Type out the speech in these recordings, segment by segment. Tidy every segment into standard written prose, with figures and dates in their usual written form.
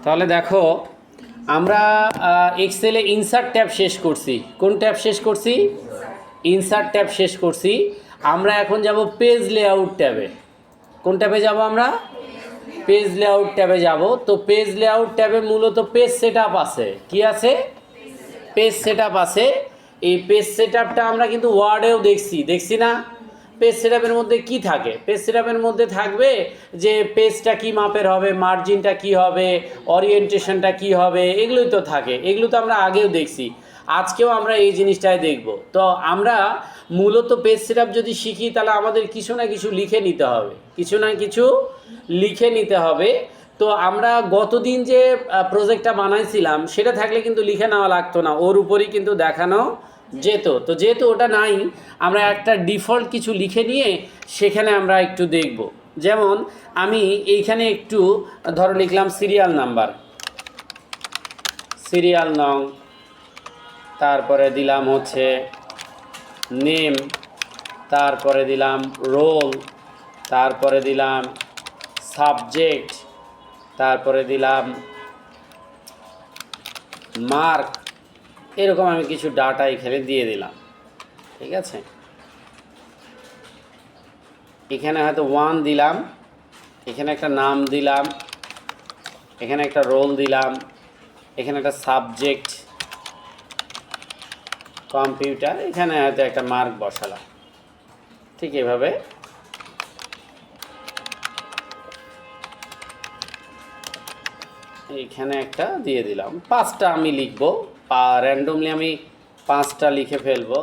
তাহলে দেখো আমরা এক্সেলে ইনসার্ট ট্যাব শেষ করছি। কোন ট্যাব শেষ করছি? ইনসার্ট ট্যাব শেষ করছি। আমরা এখন যাব পেজ লেআউট ট্যাবে। কোন ট্যাবে যাব আমরা? পেজ লেআউট ট্যাবে যাব। তো পেজ লেআউট ট্যাবে মূলত পেজ সেটআপ আছে। কি আছে? পেজ সেটআপ আছে। এই পেজ সেটআপটা আমরা কিন্তু ওয়ার্ডেও দেখছি না? পেজ সেটআপের মধ্যে কি থাকে? পেজ সেটআপের মধ্যে থাকবে যে পেজটা কি মাপের হবে, মার্জিনটা কি হবে, ওরিয়েন্টেশনটা কি হবে, এগুলোই তো থাকে। এগুলো তো আমরা আগেও দেখছি, আজকেও আমরা এই জিনিসটাই দেখব। তো আমরা মূলত পেজ সেটআপ যদি শিখি তাহলে আমাদের কিছু না কিছু লিখে নিতে হবে, কিছু না কিছু লিখে নিতে হবে। তো আমরা গতদিন যে প্রজেক্টটা বানাইছিলাম সেটা থাকলে কিন্তু লিখে নেওয়া লাগতো না, ওর উপরই কিন্তু দেখানো যেত। তো যেহেতু ওটা নাই, আমরা একটা ডিফল্ট কিছু লিখে নিয়ে সেখানে আমরা একটু দেখব। যেমন আমি এইখানে একটু ধরো লিখলাম সিরিয়াল নাম্বার, সিরিয়াল নং, তারপরে দিলাম হচ্ছে নেম, তারপরে দিলাম রোল, তারপরে দিলাম সাবজেক্ট, তারপরে দিলাম মার্ক। এরকম আমি কিছু ডাটা এখানে দিয়ে দিলাম। ঠিক আছে, এখানে হয়তো 1 দিলাম, এখানে একটা নাম দিলাম, এখানে একটা রোল দিলাম, এখানে একটা সাবজেক্ট কম্পিউটার, এখানে হয়তো একটা মার্ক বসালাম। ঠিক এভাবে এইখানে একটা দিয়ে দিলাম। 5টা আমি লিখবো, র্যান্ডমলি আমি 5টা লিখে ফেলবো।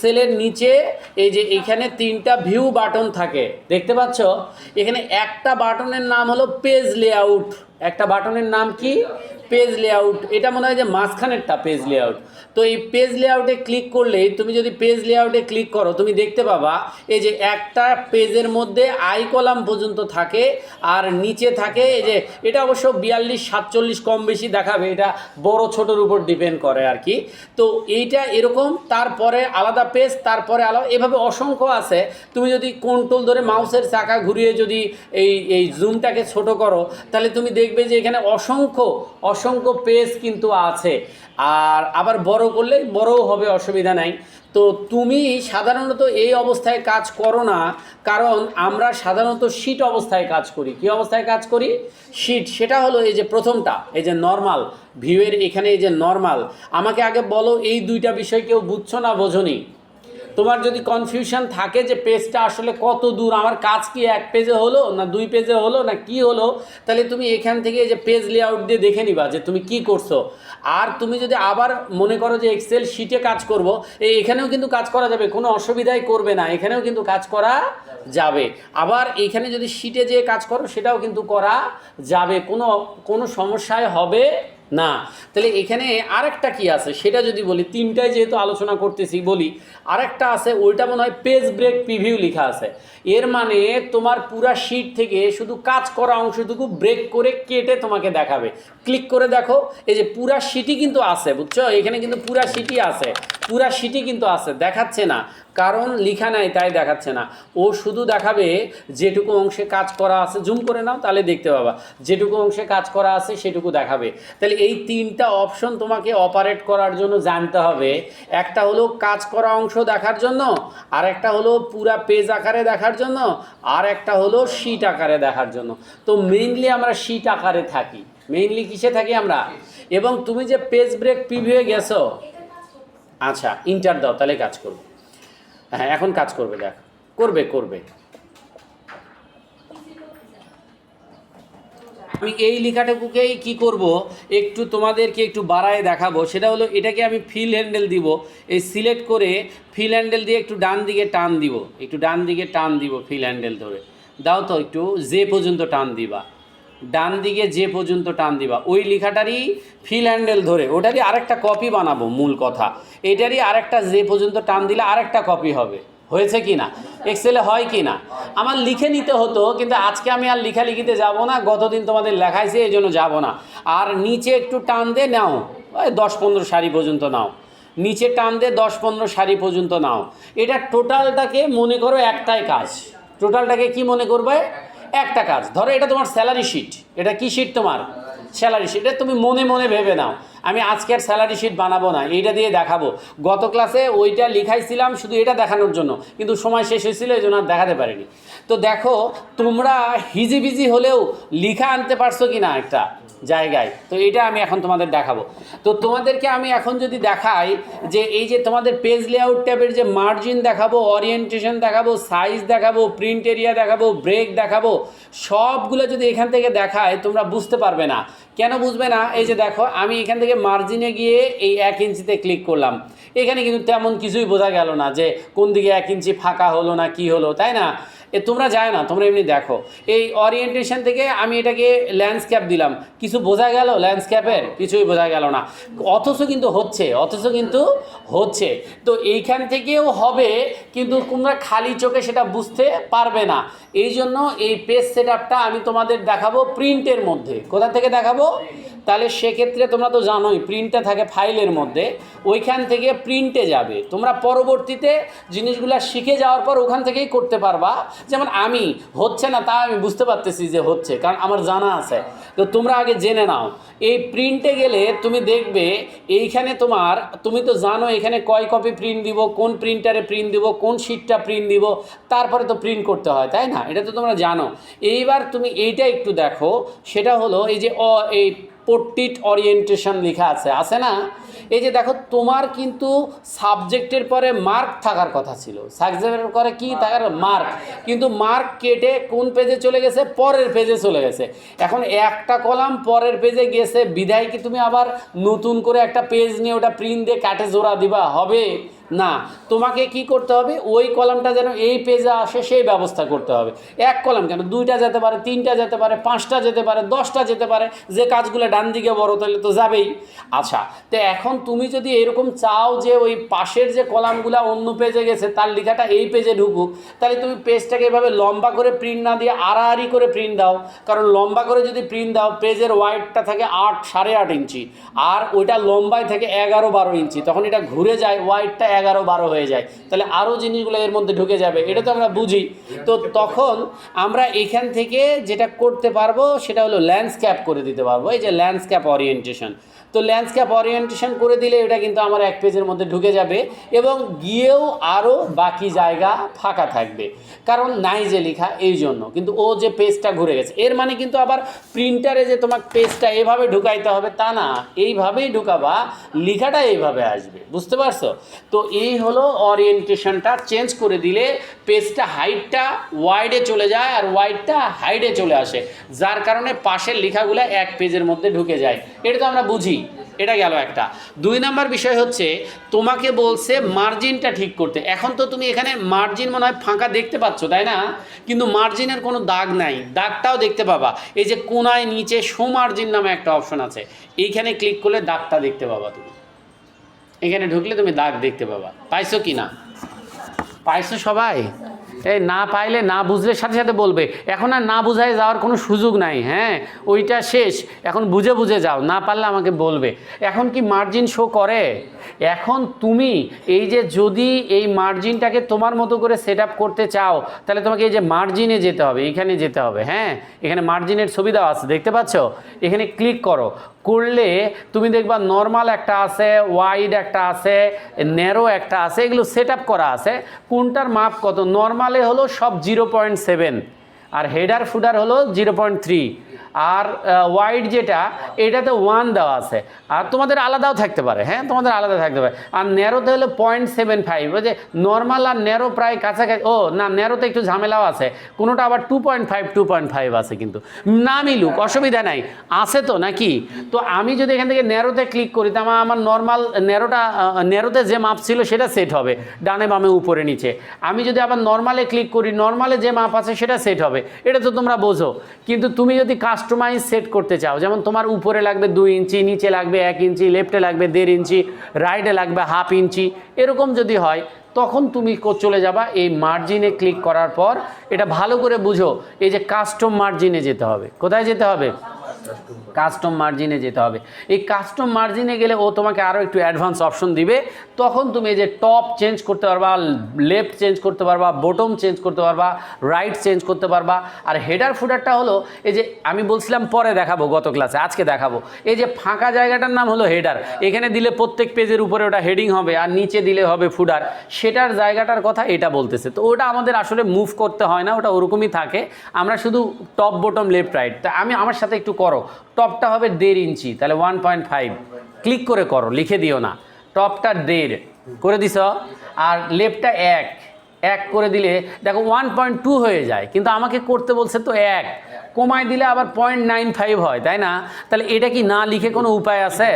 এক্সেলের নিচে এই যে এখানে 3টা ভিউ বাটন থাকে, দেখতে পাচ্ছ? এখানে একটা বাটনের নাম হলো পেজ লেআউট। একটা বাটনের নাম কি? Page layout. এটা মনে হয় যে মাঝখানেরটা পেজ লেআউট। তো এই পেজ লেআউটে ক্লিক করলেই, তুমি যদি পেজ লেআউটে ক্লিক করো, তুমি দেখতে পাবা এই যে একটা পেজের মধ্যে আই কলাম পর্যন্ত থাকে, আর নিচে থাকে এই যে, এটা অবশ্য 42 47 কম বেশি দেখাবে, এটা বড় ছোটোর উপর ডিপেন্ড করে আর কি। তো এইটা এরকম, তারপরে আলাদা পেজ, তারপরে আলাদা, এভাবে অসংখ্য আছে। তুমি যদি কন্ট্রোল ধরে মাউসের চাকা ঘুরিয়ে যদি এই জুমটাকে ছোট করো, তাহলে তুমি দেখবে যে এখানে অসংখ্য অসংখ্য পেজ কিন্তু আছে। আর আবার বড় করলে বড়ও হবে, অসুবিধা নাই। তো তুমি সাধারণত এই অবস্থায় কাজ করো না, কারণ আমরা সাধারণত শিট অবস্থায় কাজ করি। কি অবস্থায় কাজ করি? শিট। সেটা হলো এই যে প্রথমটা, এই যে নর্মাল ভিউয়ের এখানে এই যে নর্মাল। আমাকে আগে বলো এই দুইটা বিষয় কেউ বুঝছো না বোঝনি? তোমার যদি কনফিউশন থাকে যে পেজটা আসলে কত দূর, আমার কাজ কি 1 পেজে হলো না 2 পেজে হলো না কি হলো, তাহলে তুমি এখান থেকে যে পেজ লেআউট দিয়ে দেখে নিবা যে তুমি কি করছো। আর তুমি যদি আবার মনে করো যে এক্সেল শিটে কাজ করব, এখানেও কিন্তু কাজ করা যাবে, কোনো অসুবিধাই করবে না, এখানেও কিন্তু কাজ করা যাবে। আবার এখানে যদি শিটে যেয়ে কাজ করো সেটাও কিন্তু করা যাবে, কোনো কোনো সমস্যায় হবে না। তাহলে এখানে আরেকটা কি আছে সেটা যদি বলি, 3টায় যেহেতু আলোচনা করতেছি বলি, আরেকটা আছে, ওইটা মনে হয় পেজ ব্রেক প্রিভিউ লেখা আছে। এর মানে তোমার পুরা শিট থেকে শুধু কাজ করা অংশটুকু ব্রেক করে কেটে তোমাকে দেখাবে। ক্লিক করে দেখো, এই যে পুরা শিটই কিন্তু আছে, বুঝছো? এখানে কিন্তু পুরা শিটই আছে, পুরা শিটই কিন্তু আছে, দেখাচ্ছে না কারণ লেখা নাই তাই দেখাচ্ছে না। ও শুধু দেখাবে যেটুকু অংশে কাজ করা আছে, জুম করে নাও তাহলে দেখতে পাবা, যেটুকু অংশে কাজ করা আছে সেটুকু দেখাবে। তাহলে এই 3টা অপশন তোমাকে অপারেট করার জন্য জানতে হবে। একটা হলো কাজ করা অংশ দেখার জন্য, আর একটা হলো পুরা পেজ আকারে দেখার জন্য, আর একটা হলো শিট আকারে দেখার জন্য। তো মেইনলি আমরা শিট আকারে থাকি, মেইনলি কিসে থাকি আমরা? এবং তুমি যে পেজ ব্রেক প্রিভিউ গেছো, আচ্ছা ইন্টার দাও তাহলে কাজ করবে। হ্যাঁ এখন কাজ করবে, দেখ করবে করবে। আমি এই লেখাটুকুকেই কি করব, একটু তোমাদেরকে একটু বাড়ায় দেখাবো। সেটা হলো এটাকে আমি ফিল হ্যান্ডেল দিব, এই সিলেক্ট করে ফিল হ্যান্ডেল দিয়ে একটু ডান দিকে টান দিব, একটু ডান দিকে টান দিব, ফিল হ্যান্ডেল ধরে দাও তো, একটু যে পর্যন্ত টান দিবা, ডান দিকে যে পর্যন্ত টান দিবা, ওই লেখাটারই ফিল হ্যান্ডেল ধরে ওটারই আরেকটা কপি বানাবো। মূল কথা এটারই আরেকটা যে পর্যন্ত টান দিলে আরেকটা কপি হবে। হয়েছে কি না? এক্সেলে হয় কি না? আমার লিখে নিতে হতো, কিন্তু আজকে আমি আর লিখালিখিতে যাব না, গতদিন তোমাদের লেখাইছে এই জন্য যাবো না। আর নিচে একটু টান দিয়ে নাও, ওই 10-15 সারি পর্যন্ত নাও, নিচে টান দিয়ে 10-15 সারি পর্যন্ত নাও। এটা টোটালটাকে মনে করো একটাই কাজ, টোটালটাকে কি মনে করবে? একটা কাজ। ধরো এটা তোমার স্যালারি শিট, এটা কি শিট? তোমার স্যালারি শিট। এটা তুমি মনে মনে ভেবে নাও, আমি আজকে আর স্যালারি শিট বানাবো না, এইটা দিয়ে দেখাবো। গত ক্লাসে ওইটা লিখাইছিলাম শুধু এটা দেখানোর জন্য, কিন্তু সময় শেষ হয়েছিল এই জন্য আর দেখাতে পারিনি। তো দেখো তোমরা হিজিবিজি হলেও লিখা আনতে পারছো কি না একটা জায়গায়, তো এটা আমি এখন তোমাদের দেখাবো। তো তোমাদেরকে আমি এখন যদি দেখাই যে এই যে তোমাদের পেজ লেআউট ট্যাবের যে মার্জিন দেখাবো, ওরিয়েন্টেশন দেখাবো, সাইজ দেখাবো, প্রিন্ট এরিয়া দেখাবো, ব্রেক দেখাবো, সবগুলো যদি এখান থেকে দেখায় তোমরা বুঝতে পারবে না। কেন বুঝবে না? এই যে দেখো আমি এখান থেকে মার্জিনে গিয়ে এই 1 ইঞ্চিতে ক্লিক করলাম, এখানে কিন্তু তেমন কিছুই বোঝা গেল না যে কোন দিকে 1 ইঞ্চি ফাঁকা হলো না কি হলো, তাই না? তোমরা যায় না, তোমরা এমনি দেখো। এই ওরিয়েন্টেশন থেকে আমি এটাকে ল্যান্ডস্কেপ দিলাম, কিছু বোঝা গেল? ল্যান্ডস্কেপের কিছুই বোঝা গেল না, অথচ কিন্তু হচ্ছে। তো এইখান থেকেও হবে, কিন্তু তোমরা খালি চোখে সেটা বুঝতে পারবে না। এই জন্য এই পেজ সেটআপটা আমি তোমাদের দেখাবো প্রিন্টের মধ্যে। কোথা থেকে দেখাবো? তাহলে সেক্ষেত্রে তোমরা তো জানোই প্রিন্টটা থাকে ফাইলের মধ্যে, ওইখান থেকে প্রিন্টে যাবে। তোমরা পরবর্তীতে জিনিসগুলো শিখে যাওয়ার পর ওখান থেকেই করতে পারবা। যেমন আমি হচ্ছে না তা আমি বুঝতে পারতেছি যে হচ্ছে, কারণ আমার জানা আছে। তো তোমরা আগে জেনে নাও। এই প্রিন্টে গেলে তুমি দেখবে এইখানে তুমি তো জানো এখানে কয় কপি প্রিন্ট দিব, কোন প্রিন্টারে প্রিন্ট দিব, কোন শিটটা প্রিন্ট দিব, তারপরে তো প্রিন্ট করতে হয়, তাই না? এটা তো তোমরা জানো। এইবার তুমি এইটা একটু দেখো, সেটা হলো এই যে এই পোর্ট্রেট ওরিয়েন্টেশন লেখা আছে না? এই যে দেখো তোমার কিন্তু সাবজেক্টের পরে মার্ক থাকার কথা ছিল, সাবজেক্টের পরে কি থাকার? মার্ক। কিন্তু মার্ক কেটে কোন পেজে চলে গেছে? পরের পেজে চলে গেছে। এখন একটা কলাম পরের পেজে গেছে বিধায় কি তুমি আবার নতুন করে একটা পেজ নিয়ে ওটা প্রিন্ট দিয়ে কাটে জোড়া দিবা? হবে না। তোমাকে কি করতে হবে? ওই কলামটা যেন এই পেজে আসে সেই ব্যবস্থা করতে হবে। এক কলাম কেন, 2টা যেতে পারে, 3টা যেতে পারে, 5টা যেতে পারে, 10টা যেতে পারে, যে কাজগুলো ডান দিকে বড় তাহলে তো যাবেই। আচ্ছা, তো এখন তুমি যদি এরকম চাও যে ওই পাশের যে কলামগুলো অন্য পেজে গেছে তার লেখাটা এই পেজে ঢুকুক, তাহলে তুমি পেজটাকে এভাবে লম্বা করে প্রিন্ট না দিয়ে আড়াআড়ি করে প্রিন্ট দাও। কারণ লম্বা করে যদি প্রিন্ট দাও পেজের ওয়াইডটা থাকে 8-8.5 ইঞ্চি, আর ওইটা লম্বায় থাকে 11-12 ইঞ্চি, তখন এটা ঘুরে যায়, ওয়াইডটা 11-12 হয়ে যায়, তাহলে আরও জিনিসগুলো এর মধ্যে ঢুকে যাবে। এটা তো আমরা বুঝি। তো তখন আমরা এখান থেকে যেটা করতে পারবো সেটা হলো ল্যান্ডস্কেপ করে দিতে পারবো, এই যে ল্যান্ডস্কেপ ওরিয়েন্টেশন। তো ল্যান্ডস্কেপ ওরিয়েন্টেশন করে দিলে এটা কিন্তু আমার এক পেজের মধ্যে ঢুকে যাবে এবং গিয়েও আরও বাকি জায়গা ফাঁকা থাকবে, কারণ নাই যে লেখা এই জন্য। কিন্তু ও যে পেজটা ঘুরে গেছে, এর মানে কিন্তু আবার প্রিন্টারে যে তোমার পেজটা এভাবে ঢুকাইতে হবে তা না, এইভাবেই ঢুকাবা, লেখাটা এইভাবে আসবে। বুঝতে পারছো? তো এই হলো ওরিয়েন্টেশনটা চেঞ্জ করে দিলে পেজটা হাইটটা ওয়াইডে চলে যায় আর ওয়াইডটা হাইডে চলে আসে, যার কারণে পাশের লেখাগুলো এক পেজের মধ্যে ঢুকে যায়। এটা তো আমরা বুঝি। এটা গেল একটা। 2 নাম্বার বিষয় হচ্ছে তোমাকে বলছে মার্জিনটা ঠিক করতে। এখন তো তুমি এখানে মার্জিন মনে হয় ফাঁকা দেখতে পাচ্ছ, তাই না? কিন্তু মার্জিনের কোনো দাগ নাই, দাগটাও দেখতে পাবা। এই যে কোনায় নিচে শো মার্জিন নামে একটা অপশন আছে, এইখানে ক্লিক করলে দাগটা দেখতে পাবা। তুমি এখানে ঢুকলে তুমি দাগ দেখতে পাবা। পাইছো কি না? পাইছো সবাই? এই না পাইলে না বুঝলে সাথে সাথে বলবে, এখন আর না বুঝায় যাওয়ার কোনো সুযোগ নাই। হ্যাঁ, ওইটা শেষ, এখন বুঝে বুঝে যাও, না পারলে আমাকে বলবে। এখন কি মার্জিন শো করে? এখন তুমি এই যে যদি এই মার্জিনটাকে তোমার মতো করে সেট আপ করতে চাও, তাহলে তোমাকে এই যে মার্জিনে যেতে হবে, এখানে যেতে হবে। হ্যাঁ, এখানে মার্জিনের ছবি দেওয়া আছে, দেখতে পাচ্ছ? এখানে ক্লিক করো, করলে তুমি দেখবা নর্মাল একটা আছে, ওয়াইড একটা আছে, ন্যারো একটা আছে, এগুলো সেট আপ করা আছে। কোনটার মাপ কত? নর্মালে হলো সব 0.7, আর হেডার ফুডার হলো 0.3, আর ওয়াইড যেটা এটাতে 1 দেওয়া আছে, আর তোমাদের আলাদাও থাকতে পারে, হ্যাঁ তোমাদের আলাদা থাকতে পারে। আর ন্যারোতে হলো 0.75, ওই যে নর্মাল আর ন্যারো প্রায় কাছাকাছি, ও না ন্যারোতে একটু ঝামেলাও আছে, কোনোটা আবার 2.5 আছে, কিন্তু না মিলুক অসুবিধা নাই, আছে তো নাকি। তো আমি যদি এখান থেকে ন্যারোতে ক্লিক করি তো আমার নর্মাল ন্যারোতে যে মাপ ছিল সেটা সেট হবে ডানে বামে উপরে নিচে। আমি যদি আবার নর্মালে ক্লিক করি, নর্মালে যে মাপ আছে সেটা সেট হবে, এটা তো তোমরা বোঝো। কিন্তু তুমি যদি কাস্টমাইজ সেট করতে চাও, যেমন তোমার উপরে লাগবে 2 ইঞ্চি, নিচে লাগবে 1 ইঞ্চি, লেফটে লাগবে 1.5 ইঞ্চি, রাইটে লাগবে 1/2 ইঞ্চি, এরকম যদি হয় তখন তুমি চলে যাবা এই মার্জিনে ক্লিক করার পর, এটা ভালো করে বুঝো, এই যে কাস্টম মার্জিনে যেতে হবে। কোথায় যেতে হবে? কাস্টম মার্জিনে যেতে হবে। এই কাস্টম মার্জিনে গেলে ও তোমাকে আরও একটু অ্যাডভান্স অপশন দিবে, তখন তুমি এই যে টপ চেঞ্জ করতে পারবা, লেফট চেঞ্জ করতে পারবা, বটম চেঞ্জ করতে পারবা, রাইট চেঞ্জ করতে পারবা। আর হেডার ফুডারটা হলো এই যে আমি বলছিলাম পরে দেখাবো, গত ক্লাসে, আজকে দেখাবো। এই যে ফাঁকা জায়গাটার নাম হলো হেডার, এখানে দিলে প্রত্যেক পেজের উপরে ওটা হেডিং হবে, আর নিচে দিলে হবে ফুডার, সেটার জায়গাটার কথা এটা বলতেছে। তো ওটা আমাদের আসলে মুভ করতে হয় না, ওটা ওরকমই থাকে, আমরা শুধু টপ বটম লেফট রাইট। তা আমি আমার সাথে একটু করো, টপটা হবে 1.5 ইঞ্চি, তাহলে 1.5 ক্লিক করে করো, লিখে দিও না, টপটা 1.5 করে দিছ, আর লেফটটা 1 করে দিলে দেখো 1.2 হয়ে যায়, কিন্তু আমাকে করতে বলছে তো 1 কমায় দিলে আবার 0.95 হয়, তাই না? তাহলে এটা কি না লিখে কোনো উপায় আছে?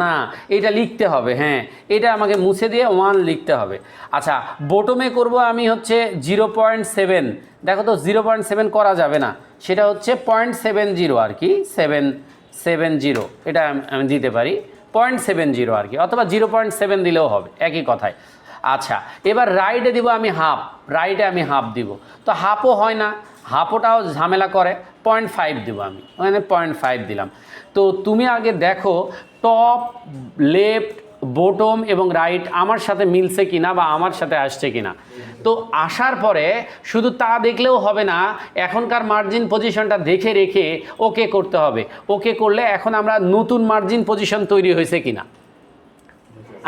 না, এটা লিখতে হবে, হ্যাঁ এটা আমাকে মুছে দিয়ে 1 লিখতে হবে। আচ্ছা, বটমে করব আমি হচ্ছে 0.7, দেখো তো 0.7 করা যাবে না, সেটা হচ্ছে 0.70 আর কি, 770, এটা আমি দিতে পারি 0.70 আর কি, অথবা 0.7 দিলেও হবে, একই কথায়। আচ্ছা, এবার রাইটে দিব আমি হাফ, রাইটে আমি হাফ দিব, তো হাফও হয় না, হাফওটাও ঝামেলা করে, 0.5 দিব আমি, ওখানে 0.5 দিলাম। তো তুমি আগে দেখো টপ, লেফট, বটম এবং রাইট আমার সাথে মিলছে কিনা বা আমার সাথে আসছে কিনা। তো আসার পরে শুধু তা দেখলেও হবে না, এখনকার মার্জিন পজিশনটা দেখে রেখে ওকে করতে হবে। ওকে করলে এখন আমরা নতুন মার্জিন পজিশন তৈরি হয়েছে কিনা,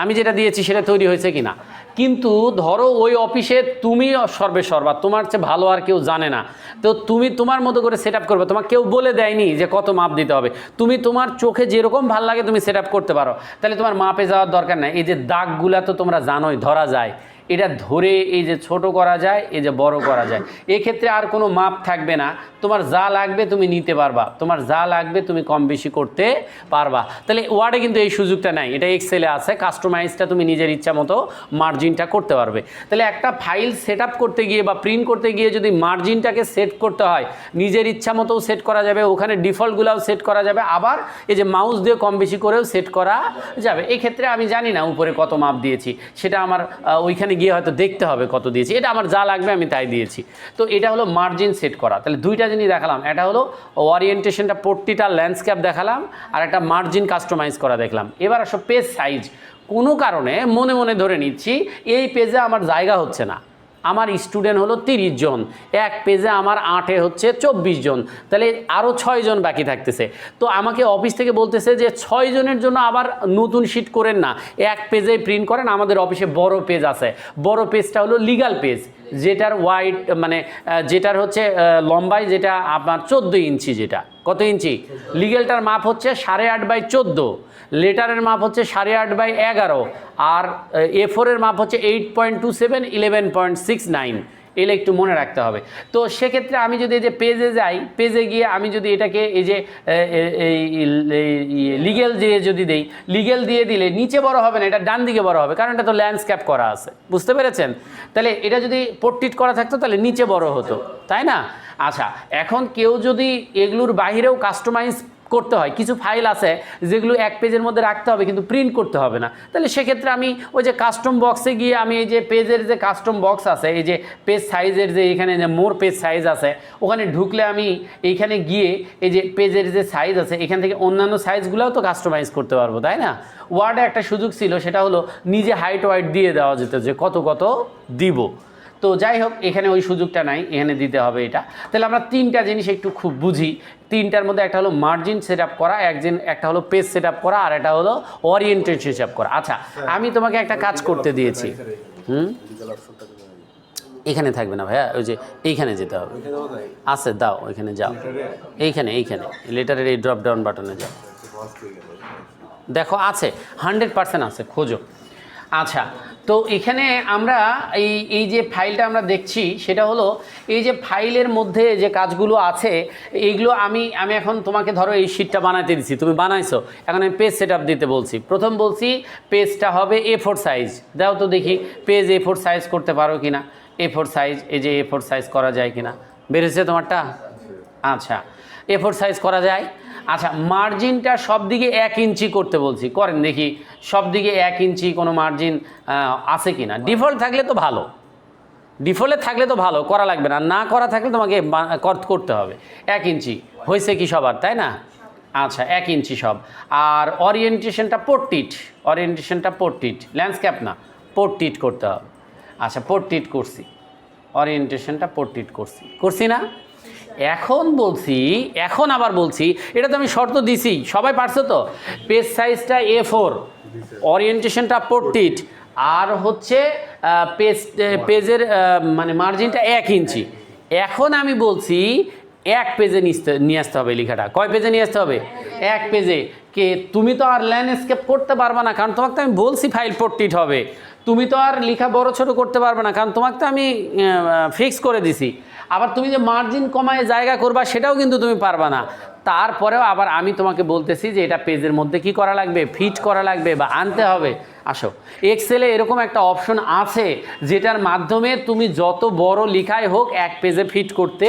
আমি যেটা দিয়েছি সেটা তৈরি হয়েছে কিনা। কিন্তু ধরো ওই অফিসে তুমি সর্বেসর্বা, তোমার চেয়ে ভালো আর কেউ জানে না, তো তুমি তোমার মতো করে সেট আপ করবে, তোমার কেউ বলে দেয়নি যে কত মাপ দিতে হবে, তুমি তোমার চোখে যেরকম ভালো লাগে তুমি সেট আপ করতে পারো, তাহলে তোমার মাপে যাওয়ার দরকার নাই। এই যে দাগগুলা তো তোমরা জানোই ধরা যায়, এটা ধরে এই যে ছোট করা যায়, এই যে বড় করা যায়, এক্ষেত্রে আর কোনো মাপ থাকবে না, তোমার যা লাগবে তুমি নিতে পারবা, তোমার যা লাগবে তুমি কম বেশি করতে পারবা। তাহলে ওয়ার্ডে কিন্তু এই সুযোগটা নাই, এটা এক্সেলে আছে, কাস্টমাইজটা তুমি নিজের ইচ্ছা মতো মার্জিনটা করতে পারবে। তাহলে একটা ফাইল সেট আপ করতে গিয়ে বা প্রিন্ট করতে গিয়ে যদি মার্জিনটাকে সেট করতে হয়, নিজের ইচ্ছা মতোও সেট করা যাবে, ওখানে ডিফল্টগুলোও সেট করা যাবে, আবার এই যে মাউস দিয়ে কম বেশি করেও সেট করা যাবে। এই ক্ষেত্রে আমি জানি না উপরে কত মাপ দিয়েছি, সেটা আমার ওইখানে গিয়ে হয়তো দেখতে হবে কত দিয়েছি, এটা আমার যা লাগবে আমি তাই দিয়েছি। তো এটা হলো মার্জিন সেট করা। তাহলে দুইটা জিনিস দেখালাম, এটা হলো ওরিয়েন্টেশনটা, পট্টিটা ল্যান্ডস্কেপ দেখালাম, আর একটা মার্জিন কাস্টমাইজ করা দেখলাম। এবার আসো পেজ সাইজ। কোনো কারণে মনে মনে ধরে নিচ্ছি এই পেজে আমার জায়গা হচ্ছে না, আমার স্টুডেন্ট হলো 30 জন, এক পেজে আমার 8-এ হচ্ছে 24 জন, তাহলে আরও 6 জন বাকি থাকতেছে। তো আমাকে অফিস থেকে বলতেছে যে 6 জনের জন্য আবার নতুন শিট করেন না, এক পেজেই প্রিন্ট করেন। আমাদের অফিসে বড় পেজ আছে, বড় পেজটা হলো লিগ্যাল পেজ, যেটার ওয়াইড মানে যেটার হচ্ছে লম্বাই যেটা আপনার 14 ইঞ্চি, যেটা কত ইঞ্চি লিগ্যালটার মাপ হচ্ছে 8.5/14, লেটারের মাপ হচ্ছে 8.5/11, আর A4 এর মাপ হচ্ছে 8.27, 11.69, এগুলো একটু মনে রাখতে হবে। তো সেক্ষেত্রে আমি যদি এই যে পেজে যাই, পেজে গিয়ে আমি যদি এটাকে এই যে লিগ্যাল দিয়ে যদি দেই, লিগ্যাল দিয়ে দিলে নিচে বড় হবে না, এটা ডান দিকে বড় হবে, কারণ এটা তো ল্যান্ডস্কেপ করা আছে, বুঝতে পেরেছেন? তাহলে এটা যদি পোর্ট্রেট করা থাকতো তাহলে নিচে বড় হতো, তাই না? আচ্ছা, এখন কেউ যদি এগুলোর বাইরেও কাস্টমাইজ করতে হয়, কিছু ফাইল আছে যেগুলো এক পেজের মধ্যে রাখতে হবে কিন্তু প্রিন্ট করতে হবে না, তাহলে সেক্ষেত্রে আমি ওই যে কাস্টম বক্সে গিয়ে আমি এই যে পেজের যে কাস্টম বক্স আছে, এই যে পেজ সাইজের যে এখানে যে মোর পেজ সাইজ আছে, ওখানে ঢুকলে আমি এইখানে গিয়ে এই যে পেজের যে সাইজ আছে এখান থেকে অন্যান্য সাইজগুলোও তো কাস্টমাইজ করতে পারবো, তাই না? ওয়ার্ডে একটা সুযোগ ছিল, সেটা হলো নিজে হাইট ওয়াইট দিয়ে দেওয়া যেত যে কত কত দিব। তো যাই হোক, এখানে ওই সুযোগটা নাই, এখানে দিতে হবে এটা। তাহলে আমরা তিনটা জিনিস একটু খুব বুঝি, তিনটার মধ্যে একটা হলো মার্জিন সেট আপ করা, একটা হলো পেজ সেট আপ করা, আর এটা হলো ওরিয়েন্টেশন সেট আপ করা। আচ্ছা, আমি তোমাকে একটা কাজ করতে দিয়েছি, এখানে থাকবে না ভাইয়া, ওই যে এইখানে যেতে হবে। আছে, দাও ওইখানে যাও, এইখানে লেটারের এই ড্রপ ডাউন বাটনে যাও, দেখো আছে, 100% আছে, খোঁজো। আচ্ছা, তো এখানে আমরা এই যে ফাইলটা আমরা দেখছি সেটা হলো এই যে ফাইলের মধ্যে যে কাজগুলো আছে এইগুলো আমি এখন তোমাকে ধরো এই শিটটা বানাতে দিচ্ছি, তুমি বানাইছো, এখন আমি পেজ সেট আপ দিতে বলছি। প্রথম বলছি পেজটা হবে A4 সাইজ, দাও তো দেখি পেজ A4 সাইজ করতে পারো কিনা। A4 সাইজ, এই যে A4 সাইজ করা যায় কিনা, বেরিয়েছে তোমারটা? আচ্ছা, A4 সাইজ করা যায়। আচ্ছা, মার্জিনটা সব দিকে 1 ইঞ্চি করতে বলছি, করেন দেখি সব দিকে 1 ইঞ্চি কোনো মার্জিন আছে কি না। ডিফল্ট থাকলে তো ভালো, ডিফল্টে থাকলে তো ভালো, করা লাগবে না, না করা থাকলে তোমাকে করতে হবে। 1 ইঞ্চি হয়েছে কি সবার, তাই না? আচ্ছা, 1 ইঞ্চি সব। আর ওরিয়েন্টেশনটা পোর্ট্রেট, ল্যান্ডস্কেপ না, পোর্ট্রেট করতে হবে। আচ্ছা, পোর্ট্রেট করছি, ওরিয়েন্টেশনটা পোর্ট্রেট করছি না? এখন আবার বলছি, এটা তো আমি শর্ত দিছি, সবাই পারছো তো? পেজ সাইজটা A4, ওরিয়েন্টেশনটা পোর্ট্রেট, আর হচ্ছে পেজের মানে মার্জিনটা 1 ইঞ্চি। এখন আমি বলছি 1 পেজে নিয়ে আসতে হবে লেখাটা। কয় পেজে নিয়ে আসতে হবে? 1 পেজে। কে তুমি তো আর ল্যান্ডস্কেপ করতে পারবে না, কারণ তোমাকে তো আমি বলছি ফাইল পোর্ট্রেট হবে। তুমি তো আর লেখা বড় ছোট করতে পারবে না, কারণ তোমাকে তো আমি ফিক্স করে দিছি। আবার তুমি যে মার্জিন কমায় জায়গা করবা সেটাও কিন্তু তুমি পারবা না। তারপরেও আবার আমি তোমাকে বলতেছি যে এটা পেজের মধ্যে কি করা লাগবে, ফিট করা লাগবে বা আনতে হবে। আসো, এক্সেলে এরকম একটা অপশন আছে যেটার মাধ্যমে তুমি যত বড় লেখাই হোক 1 পেজে ফিট করতে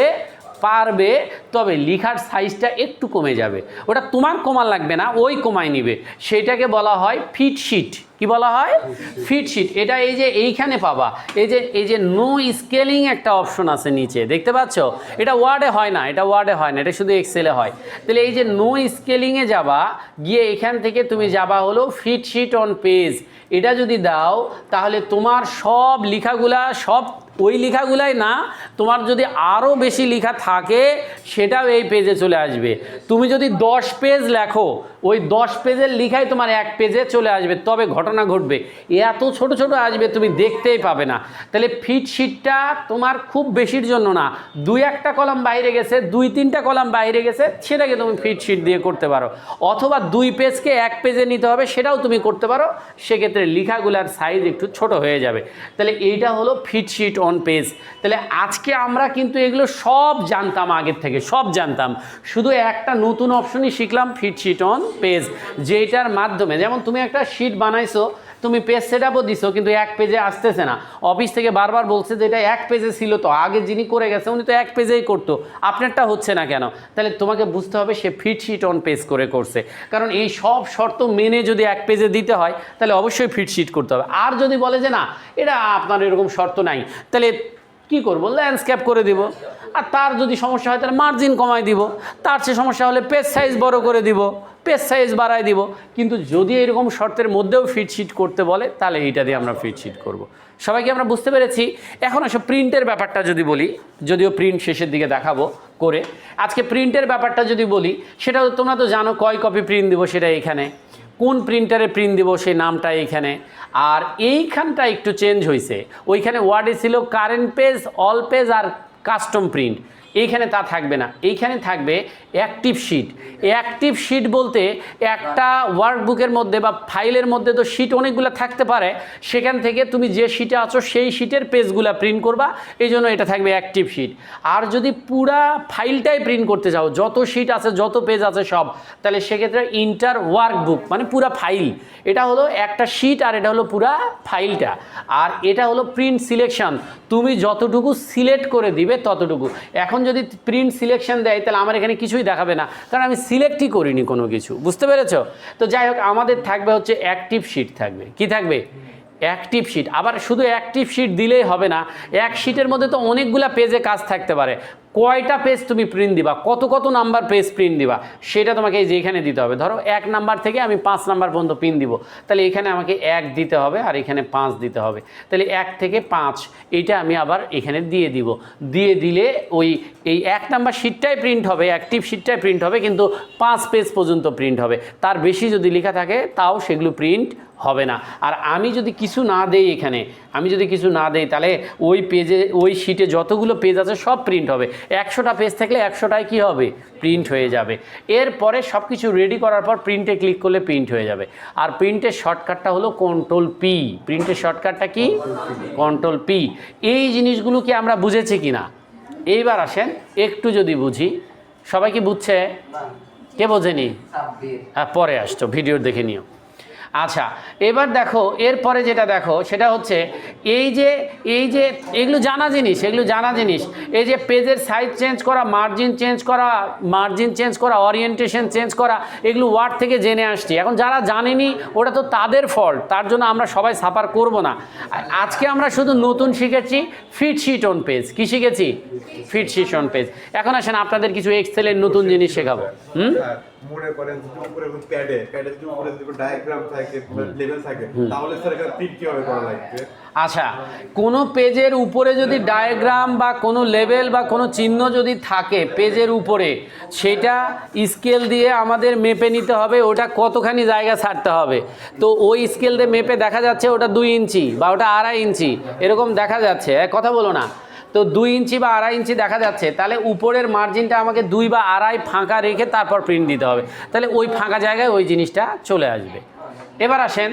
পারবে, তবে লেখার সাইজটা একটু কমে যাবে। ওটা তোমার কমান লাগবে না, ওই কমায় নিবে। সেটাকে বলা হয় ফিট শিট। কি বলা হয়? Fit sheet. এটা এই যে এইখানে পাবা, এই যে নো স্কেলিং একটা অপশন আছে নিচে, দেখতে পাচ্ছ? এটা ওয়ার্ডে হয় না, এটা শুধু এক্সেলে হয়। তাহলে এই যে নো স্কেলিংয়ে যাবা, গিয়ে এখান থেকে তুমি যাবা হলো ফিট শিট অন পেজ। এটা যদি দাও তাহলে তোমার সব লেখাগুলা, সব ওই লেখাগুলাই না, তোমার যদি আরও বেশি লেখা থাকে সেটাও এই পেজে চলে আসবে। তুমি যদি 10 পেজ লেখো, ওই 10 পেজের লেখাই তোমার 1 পেজে চলে আসবে। তবে ঘটনা ঘটবে, এত ছোট ছোট আসবে তুমি দেখতেই পাবে না। তাহলে ফিট শিটটা তোমার খুব বেশির জন্য না, 2-1টা কলাম বাইরে গেছে, 2-3টা কলাম বাইরে গেছে, সেটাকে তুমি ফিট শিট দিয়ে করতে পারো। অথবা 2 পেজকে 1 পেজে নিতে হবে, সেটাও তুমি করতে পারো। সেক্ষেত্রে লেখাগুলার সাইজ একটু ছোট হয়ে যাবে। তাহলে এইটা হলো ফিট শিট অন পেজ। তাহলে আজকে আমরা কিন্তু এগুলো সব জানতাম, আগের থেকে সব জানতাম, শুধু একটা নতুন অপশনই শিখলাম, ফিট শিট অন পেজ। যেটার মাধ্যমে, যেমন তুমি একটা শিট বানাইছো, তুমি পেজ সেট আপও দিছো, কিন্তু 1 পেজে আসতেছে না। অফিস থেকে বারবার বলছে যে এটা 1 পেজে ছিল, তো আগে যিনি করে গেছে উনি তো 1 পেজেই করতো, আপনারটা হচ্ছে না কেন? তাহলে তোমাকে বুঝতে হবে সে ফিট শিট অন পেজ করছে। কারণ এই সব শর্ত মেনে যদি 1 পেজে দিতে হয় তাহলে অবশ্যই ফিট শিট করতে হবে। আর যদি বলে যে না, এটা আপনার এরকম শর্ত নাই, তাহলে কি করবো? ল্যান্ডস্কেপ করে দিব। আর তার যদি সমস্যা হয় তাহলে মার্জিন কমাই দিব। তার চেয়ে সমস্যা হলে পেজ সাইজ বড় করে দিব, পেজ সাইজ বাড়াই দিব। কিন্তু যদি এরকম শর্তের মধ্যেও ফিট শিট করতে বলে তাহলে এইটা দিয়ে আমরা ফিট শিট করবো। সবাইকে আমরা বুঝতে পেরেছি। এখন আসলে প্রিন্টের ব্যাপারটা যদি বলি, যদিও প্রিন্ট শেষের দিকে দেখাবো করে, আজকে প্রিন্টের ব্যাপারটা যদি বলি, সেটা তোমরা তো জানো কয় কপি প্রিন্ট দিব সেটা এখানে, কোন প্রিন্টারে প্রিন্ট দিব সেই নামটা এইখানে। আর এইখানটা একটু চেঞ্জ হয়েছে, ওইখানে ওয়ার্ডে ছিল কারেন্ট পেজ, অল পেজ আর কাস্টম প্রিন্ট, এইখানে তা থাকবে না, এইখানে থাকবে অ্যাক্টিভ শিট। অ্যাক্টিভ শিট বলতে একটা ওয়ার্কবুকের মধ্যে বা ফাইলের মধ্যে তো শিট অনেকগুলো থাকতে পারে, সেখান থেকে তুমি যে শিটে আছো সেই শিটের পেজগুলো প্রিন্ট করবা, এই জন্য এটা থাকবে অ্যাক্টিভ শিট। আর যদি পুরা ফাইলটাই প্রিন্ট করতে চাও, যত শিট আছে যত পেজ আছে সব, তাহলে সেক্ষেত্রে ইন্টার ওয়ার্কবুক, মানে পুরা ফাইল, এটা হলো একটা শিট আর এটা হলো পুরা ফাইলটা। আর এটা হলো প্রিন্ট সিলেকশন, তুমি যতটুকু সিলেক্ট করে দিবে ততটুকু। এখন যদি প্রিন্ট সিলেকশন দেয় তাহলে আমার এখানে কিছুই দেখাবে না, কারণ আমি সিলেক্টই করিনি কোনো কিছু, বুঝতে পেরেছো? তো যাই হোক, আমাদের থাকবে হচ্ছে অ্যাক্টিভ শিট থাকবে। কি থাকবে? Active sheet. আবার শুধু অ্যাক্টিভ শিট দিলেই হবে না, এক শিটের মধ্যে তো অনেকগুলা পেজে কাজ থাকতে পারে। কয়টা পেজ তুমি প্রিন্ট দিবা, কত কত নাম্বার পেজ প্রিন্ট দিবা, সেটা তোমাকে এই যে এখানে দিতে হবে। ধরো 1 নাম্বার থেকে আমি 5 নাম্বার পর্যন্ত প্রিন্ট দিব, তাহলে এখানে আমাকে 1 দিতে হবে আর এখানে 5 দিতে হবে। তাহলে 1 থেকে 5 এইটা আমি আবার এখানে দিয়ে দিব। দিয়ে দিলে এই 1 নাম্বার শিটটাই প্রিন্ট হবে, অ্যাক্টিভ শিটটাই প্রিন্ট হবে, কিন্তু 5 পেজ পর্যন্ত প্রিন্ট হবে। তার বেশি যদি লেখা থাকে তাও সেগুলো প্রিন্ট হবে না। আর আমি যদি কিছু না দেই এখানে, আমি যদি কিছু না দেই, তাহলে ওই পেজে, ওই শিটে যতগুলো পেজ আছে সব প্রিন্ট হবে। 100টা পেজ থাকলে 100টাই কী হবে, প্রিন্ট হয়ে যাবে। এরপরে সব কিছু রেডি করার পর প্রিন্টে ক্লিক করলে প্রিন্ট হয়ে যাবে। আর প্রিন্টের শর্টকাটটা হলো কন্ট্রোল পি। প্রিন্টের শর্টকাটটা কি? Control P. এই জিনিসগুলো কি আমরা বুঝেছি কি না? এইবার আসেন একটু যদি বুঝি। সবাই কি বুঝছে? কে বোঝেনি? পরে আসছো, ভিডিও দেখে নিও। আচ্ছা, এবার দেখো এরপরে যেটা দেখো সেটা হচ্ছে এই যে এগুলো জানা জিনিস, এগুলো জানা জিনিস। এই যে পেজের সাইজ চেঞ্জ করা, মার্জিন চেঞ্জ করা, ওরিয়েন্টেশন চেঞ্জ করা, এগুলো ওয়ার্ড থেকে জেনে আসছি। এখন যারা জানেনি ওটা তো তাদের ফল্ট, তার জন্য আমরা সবাই সাফার করব না। আজকে আমরা শুধু নতুন শিখেছি ফিট শিট অন পেজ। কি শিখেছি? Fit sheet on page. এখন আসেন আপনাদের কিছু এক্সেলের নতুন জিনিস শেখাবো। মনে করেন যদি উপরে প্যাডে যদি উপরে যদি ডায়াগ্রাম থাকে, লেভেল থাকে, তাহলে স্যার এখানে প্রিন্ট কিভাবে করা লাগবে? আচ্ছা, কোনো পেজের উপরে যদি ডায়াগ্রাম বা কোনো লেভেল বা কোনো চিহ্ন যদি থাকে পেজের উপরে, সেটা স্কেল দিয়ে আমাদের মেপে নিতে হবে ওটা কতখানি জায়গা ছাড়তে হবে। তো ওই স্কেল দিয়ে মেপে দেখা যাচ্ছে ওটা 2 ইঞ্চি বা ওটা 2.5 ইঞ্চি এরকম দেখা যাচ্ছে। কথা বলো না। তো 2 ইঞ্চি বা 2.5 ইঞ্চি দেখা যাচ্ছে, তাহলে উপরের মার্জিনটা আমাকে 2 বা 2.5 ফাঁকা রেখে তারপর প্রিন্ট দিতে হবে। তাহলে ওই ফাঁকা জায়গায় ওই জিনিসটা চলে আসবে। এবার আসেন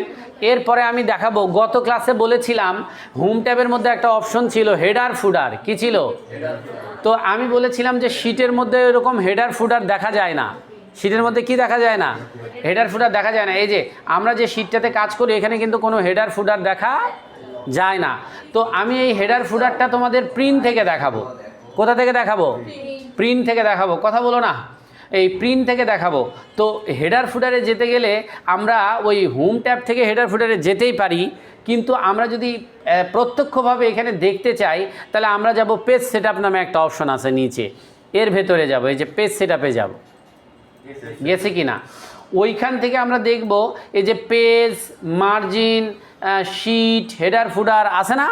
এরপরে আমি দেখাবো, গত ক্লাসে বলেছিলাম হোম ট্যাবের মধ্যে একটা অপশন ছিল হেডার ফুডার। কি ছিল? তো আমি বলেছিলাম যে শিটের মধ্যে এরকম হেডার ফুডার দেখা যায় না। শিটের মধ্যে কি দেখা যায় না? হেডার ফুডার দেখা যায় না। এই যে আমরা যে শিটটাতে কাজ করি এখানে কিন্তু কোনো হেডার ফুডার দেখা যায় না। তো আমি এই হেডার ফুডারটা তোমাদের প্রিন্ট থেকে দেখাবো। কোথা থেকে দেখাবো? প্রিন্ট থেকে দেখাবো। কথা বলো না। এই প্রিন্ট থেকে দেখাবো। তো হেডার ফুডারে যেতে গেলে আমরা ওই হোম ট্যাব থেকে হেডার ফুডারে যেতেই পারি, কিন্তু আমরা যদি প্রত্যক্ষভাবে এখানে দেখতে চাই তাহলে আমরা যাব পেজ সেটআপ নামে একটা অপশন আছে নিচে, এর ভেতরে যাব। এই যে পেজ সেটআপে যাব, গেছে কি না? ওইখান থেকে আমরা দেখব এই যে page, margin, sheet, header footer আছে না?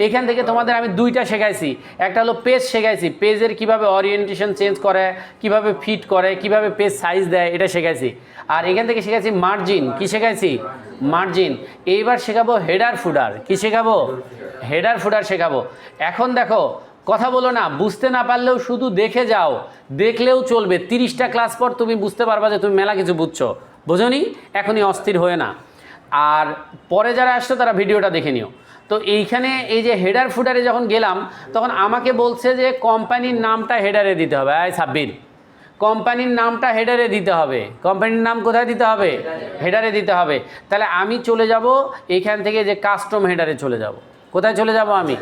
এখান থেকে তোমাদের আমি 2টা শেখাইছি। একটা হলো পেজ শেখাইছি, পেজের কিভাবে ওরিয়েন্টেশন চেঞ্জ করে, কিভাবে ফিট করে, কিভাবে পেজ সাইজ দেয়, এটা শেখাইছি। আর এখান থেকে শেখাইছি মার্জিন। কি শেখাইছি? মার্জিন। এইবার শেখাবো হেডার ফুডার। কি শেখাবো? হেডার ফুডার শেখাবো। এখন দেখো, কথা বলো না, বুঝতে না পারলেও শুধু দেখে যাও, দেখলেও চলবে। 30টা ক্লাস পর তুমি বুঝতে পারবা যে তুমি মেলা কিছু বুঝছো। বোঝোনি? এখনই অস্থির হয়ে না। আর পরে যারা আসছো তারা ভিডিওটা দেখে নিও। তো এইখানে এই যে হেডার ফুডারে যখন গেলাম তখন আমাকে বলছে যে কোম্পানির নামটা হেডারে দিতে হবে। সাব্বির, কোম্পানির নামটা হেডারে দিতে হবে। কোম্পানির নাম কোথায় দিতে হবে? হেডারে দিতে হবে। তাহলে আমি চলে যাব এইখান থেকে যে কাস্টম হেডারে চলে যাব। কোথায় চলে যাব? আমি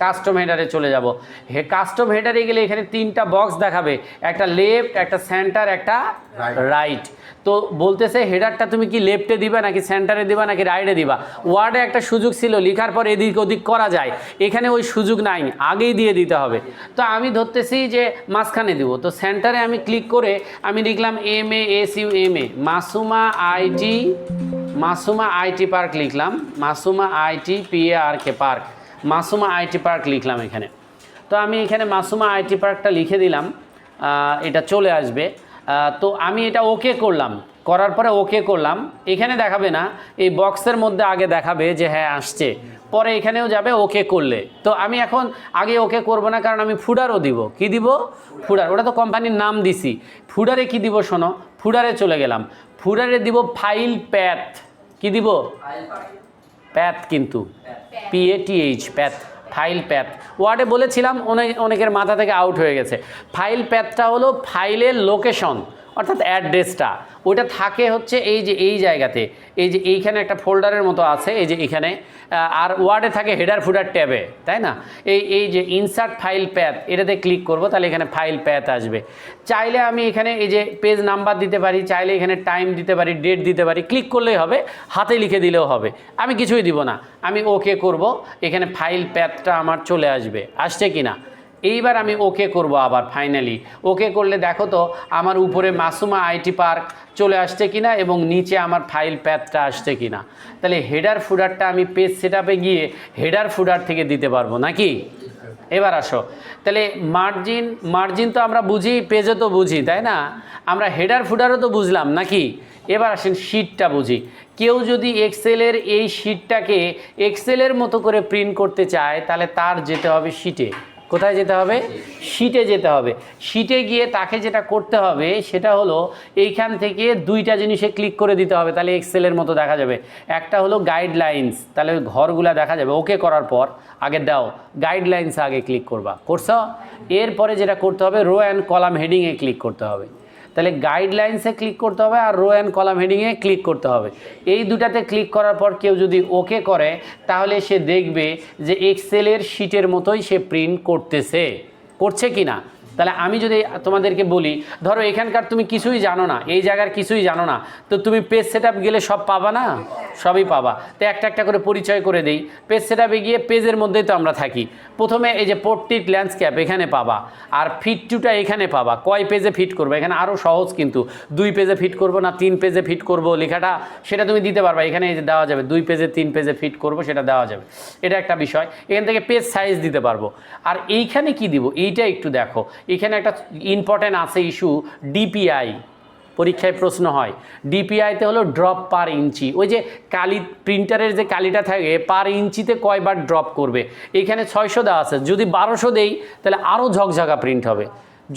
কাস্টম হেডারে চলে যাব। কাস্টম হেডারে গেলে এখানে 3টা বক্স দেখাবে, একটা লেফট, একটা সেন্টার, একটা রাইট। তো বলতেছে হেডারটা তুমি কি লেফটে দিবা নাকি সেন্টারে দিবা নাকি রাইটে দিবা। ওয়ার্ডে একটা সুযোগ ছিল লেখার পর এদিক ওদিক করা যায়, এখানে ওই সুযোগ নাই, আগেই দিয়ে দিতে হবে। তো আমি ধরতেছি যে মাঝখানে দিব। তো সেন্টারে আমি ক্লিক করে আমি লিখলাম MASUMA, মাসুমা আইটি পার্ক লিখলাম। Masuma IT PARK park, Masuma IT park লিখলাম এখানে। তো আমি এখানে মাসুমা আইটি পার্কটা লিখে দিলাম, এটা চলে আসবে। তো আমি এটা ওকে করলাম, করার পরে ওকে করলাম। এখানে দেখাবে না, এই বক্সের মধ্যে আগে দেখাবে যে হ্যাঁ আসছে, পরে এখানেও যাবে ওকে করলে। তো আমি এখন আগে ওকে করব না, কারণ আমি ফুডারও দিব। কি দিব? ফুডার। ওটা তো কোম্পানির নাম দিছি। ফুডারে কি দিব শোনো, ফুডারে চলে গেলাম। ফুডারে দিব ফাইল প্যাথ। কি দিব? প্যাথ, কিন্তু PATH, প্যাথ, ফাইল প্যাথ। ওয়ার্ডে বলেছিলাম, অনেকের মাথা থেকে আউট হয়ে গেছে। ফাইল প্যাথটা হলো ফাইলের লোকেশন, অর্থাৎ অ্যাড্রেসটা। ওটা থাকে হচ্ছে এই যে এই জায়গাতে, এই যে এইখানে একটা ফোল্ডারের মতো আছে, এই যে এখানে। আর ওয়ার্ডে থাকে হেডার ফুডার ট্যাবে, তাই না? এই যে ইনসার্ট ফাইল প্যাথ, এটাতে ক্লিক করব, তাহলে এখানে ফাইল প্যাথ আসবে। চাইলে আমি এখানে এই যে পেজ নাম্বার দিতে পারি, চাইলে এখানে টাইম দিতে পারি, ডেট দিতে পারি। ক্লিক করলেই হবে, হাতে লিখে দিলেও হবে। আমি কিছুই দিব না, আমি ওকে করব। এখানে ফাইল প্যাথটা আমার চলে আসবে। আসছে কি না? এইবার আমি ওকে করব আবার ফাইনালি। ওকে করলে দেখো তো আমার উপরে মাসুমা আইটি পার্ক চলে আসছে কিনা এবং নিচে আমার ফাইল প্যাথটা আসছে কিনা। তাহলে হেডার ফুডারটা আমি পেজ সেটআপে গিয়ে হেডার ফুডার থেকে দিতে পারবো নাকি। এবার আসো, তাহলে মার্জিন তো আমরা বুঝি, পেজও তো বুঝি, তাই না? আমরা হেডার ফুডারও তো বুঝলাম নাকি। এবার আসেন শিটটা বুঝি। কেউ যদি এক্সেলের এই শিটটাকে এক্সেলের মতো করে প্রিন্ট করতে চায় তাহলে তার যেতে হবে শিটে। কোথায় যেতে হবে? শিটে যেতে হবে। শিটে গিয়ে তাকে যেটা করতে হবে সেটা হলো এইখান থেকে দুইটা জিনিসে ক্লিক করে দিতে হবে, তাহলে এক্সেলের মতো দেখা যাবে। একটা হলো গাইডলাইন্স, তাহলে ওই ঘরগুলা দেখা যাবে। ওকে করার পর আগে দাও গাইডলাইন্স, আগে ক্লিক করবা, করছো? এরপরে যেটা করতে হবে রো অ্যান্ড কলাম হেডিংয়ে ক্লিক করতে হবে। তাহলে গাইডলাইন্সে ক্লিক করতে হবে আর রো অ্যান্ড কলাম হেডিংয়ে ক্লিক করতে হবে। এই দুটাতে ক্লিক করার পর কেউ যদি ওকে করে তাহলে সে দেখবে যে এক্সেলের শিটের মতোই সে প্রিন্ট করছে কি না। তাহলে আমি যদি তোমাদেরকে বলি, ধরো এখানকার তুমি কিছুই জানো না, এই জায়গার কিছুই জানো না, তো তুমি পেজ সেটআপ গেলে সব পাবা না? সবই পাবা। তো একটা একটা করে পরিচয় করে দেই। পেজ সেটআপে গিয়ে পেজের মধ্যেই তো আমরা থাকি। প্রথমে এই যে পোর্ট্রেট ল্যান্ডস্কেপ এখানে পাবা, আর ফিট টুটা এখানে পাবা। কয় পেজে ফিট করবে, এখানে আরও সহজ, কিন্তু 2 পেজে ফিট করব না 3 পেজে ফিট করব লেখাটা, সেটা তুমি দিতে পারবা। এখানে এই যে দেওয়া যাবে 2 পেজে 3 পেজে ফিট করব, সেটা দেওয়া যাবে। এটা একটা বিষয়। এখান থেকে পেজ সাইজ দিতে পারবো। আর এইখানে কি দিব এইটা একটু দেখো। এখানে একটা ইম্পর্টেন্ট আছে ইস্যু, ডিপিআই, পরীক্ষায় প্রশ্ন হয়। ডিপিআইতে হলো ড্রপ পার ইঞ্চি। ওই যে কালি, প্রিন্টারের যে কালিটা থাকে পার ইঞ্চিতে কয়বার ড্রপ করবে। এখানে 600 দেওয়া আছে, যদি 1200 দেই তাহলে আরও ঝকঝকা প্রিন্ট হবে,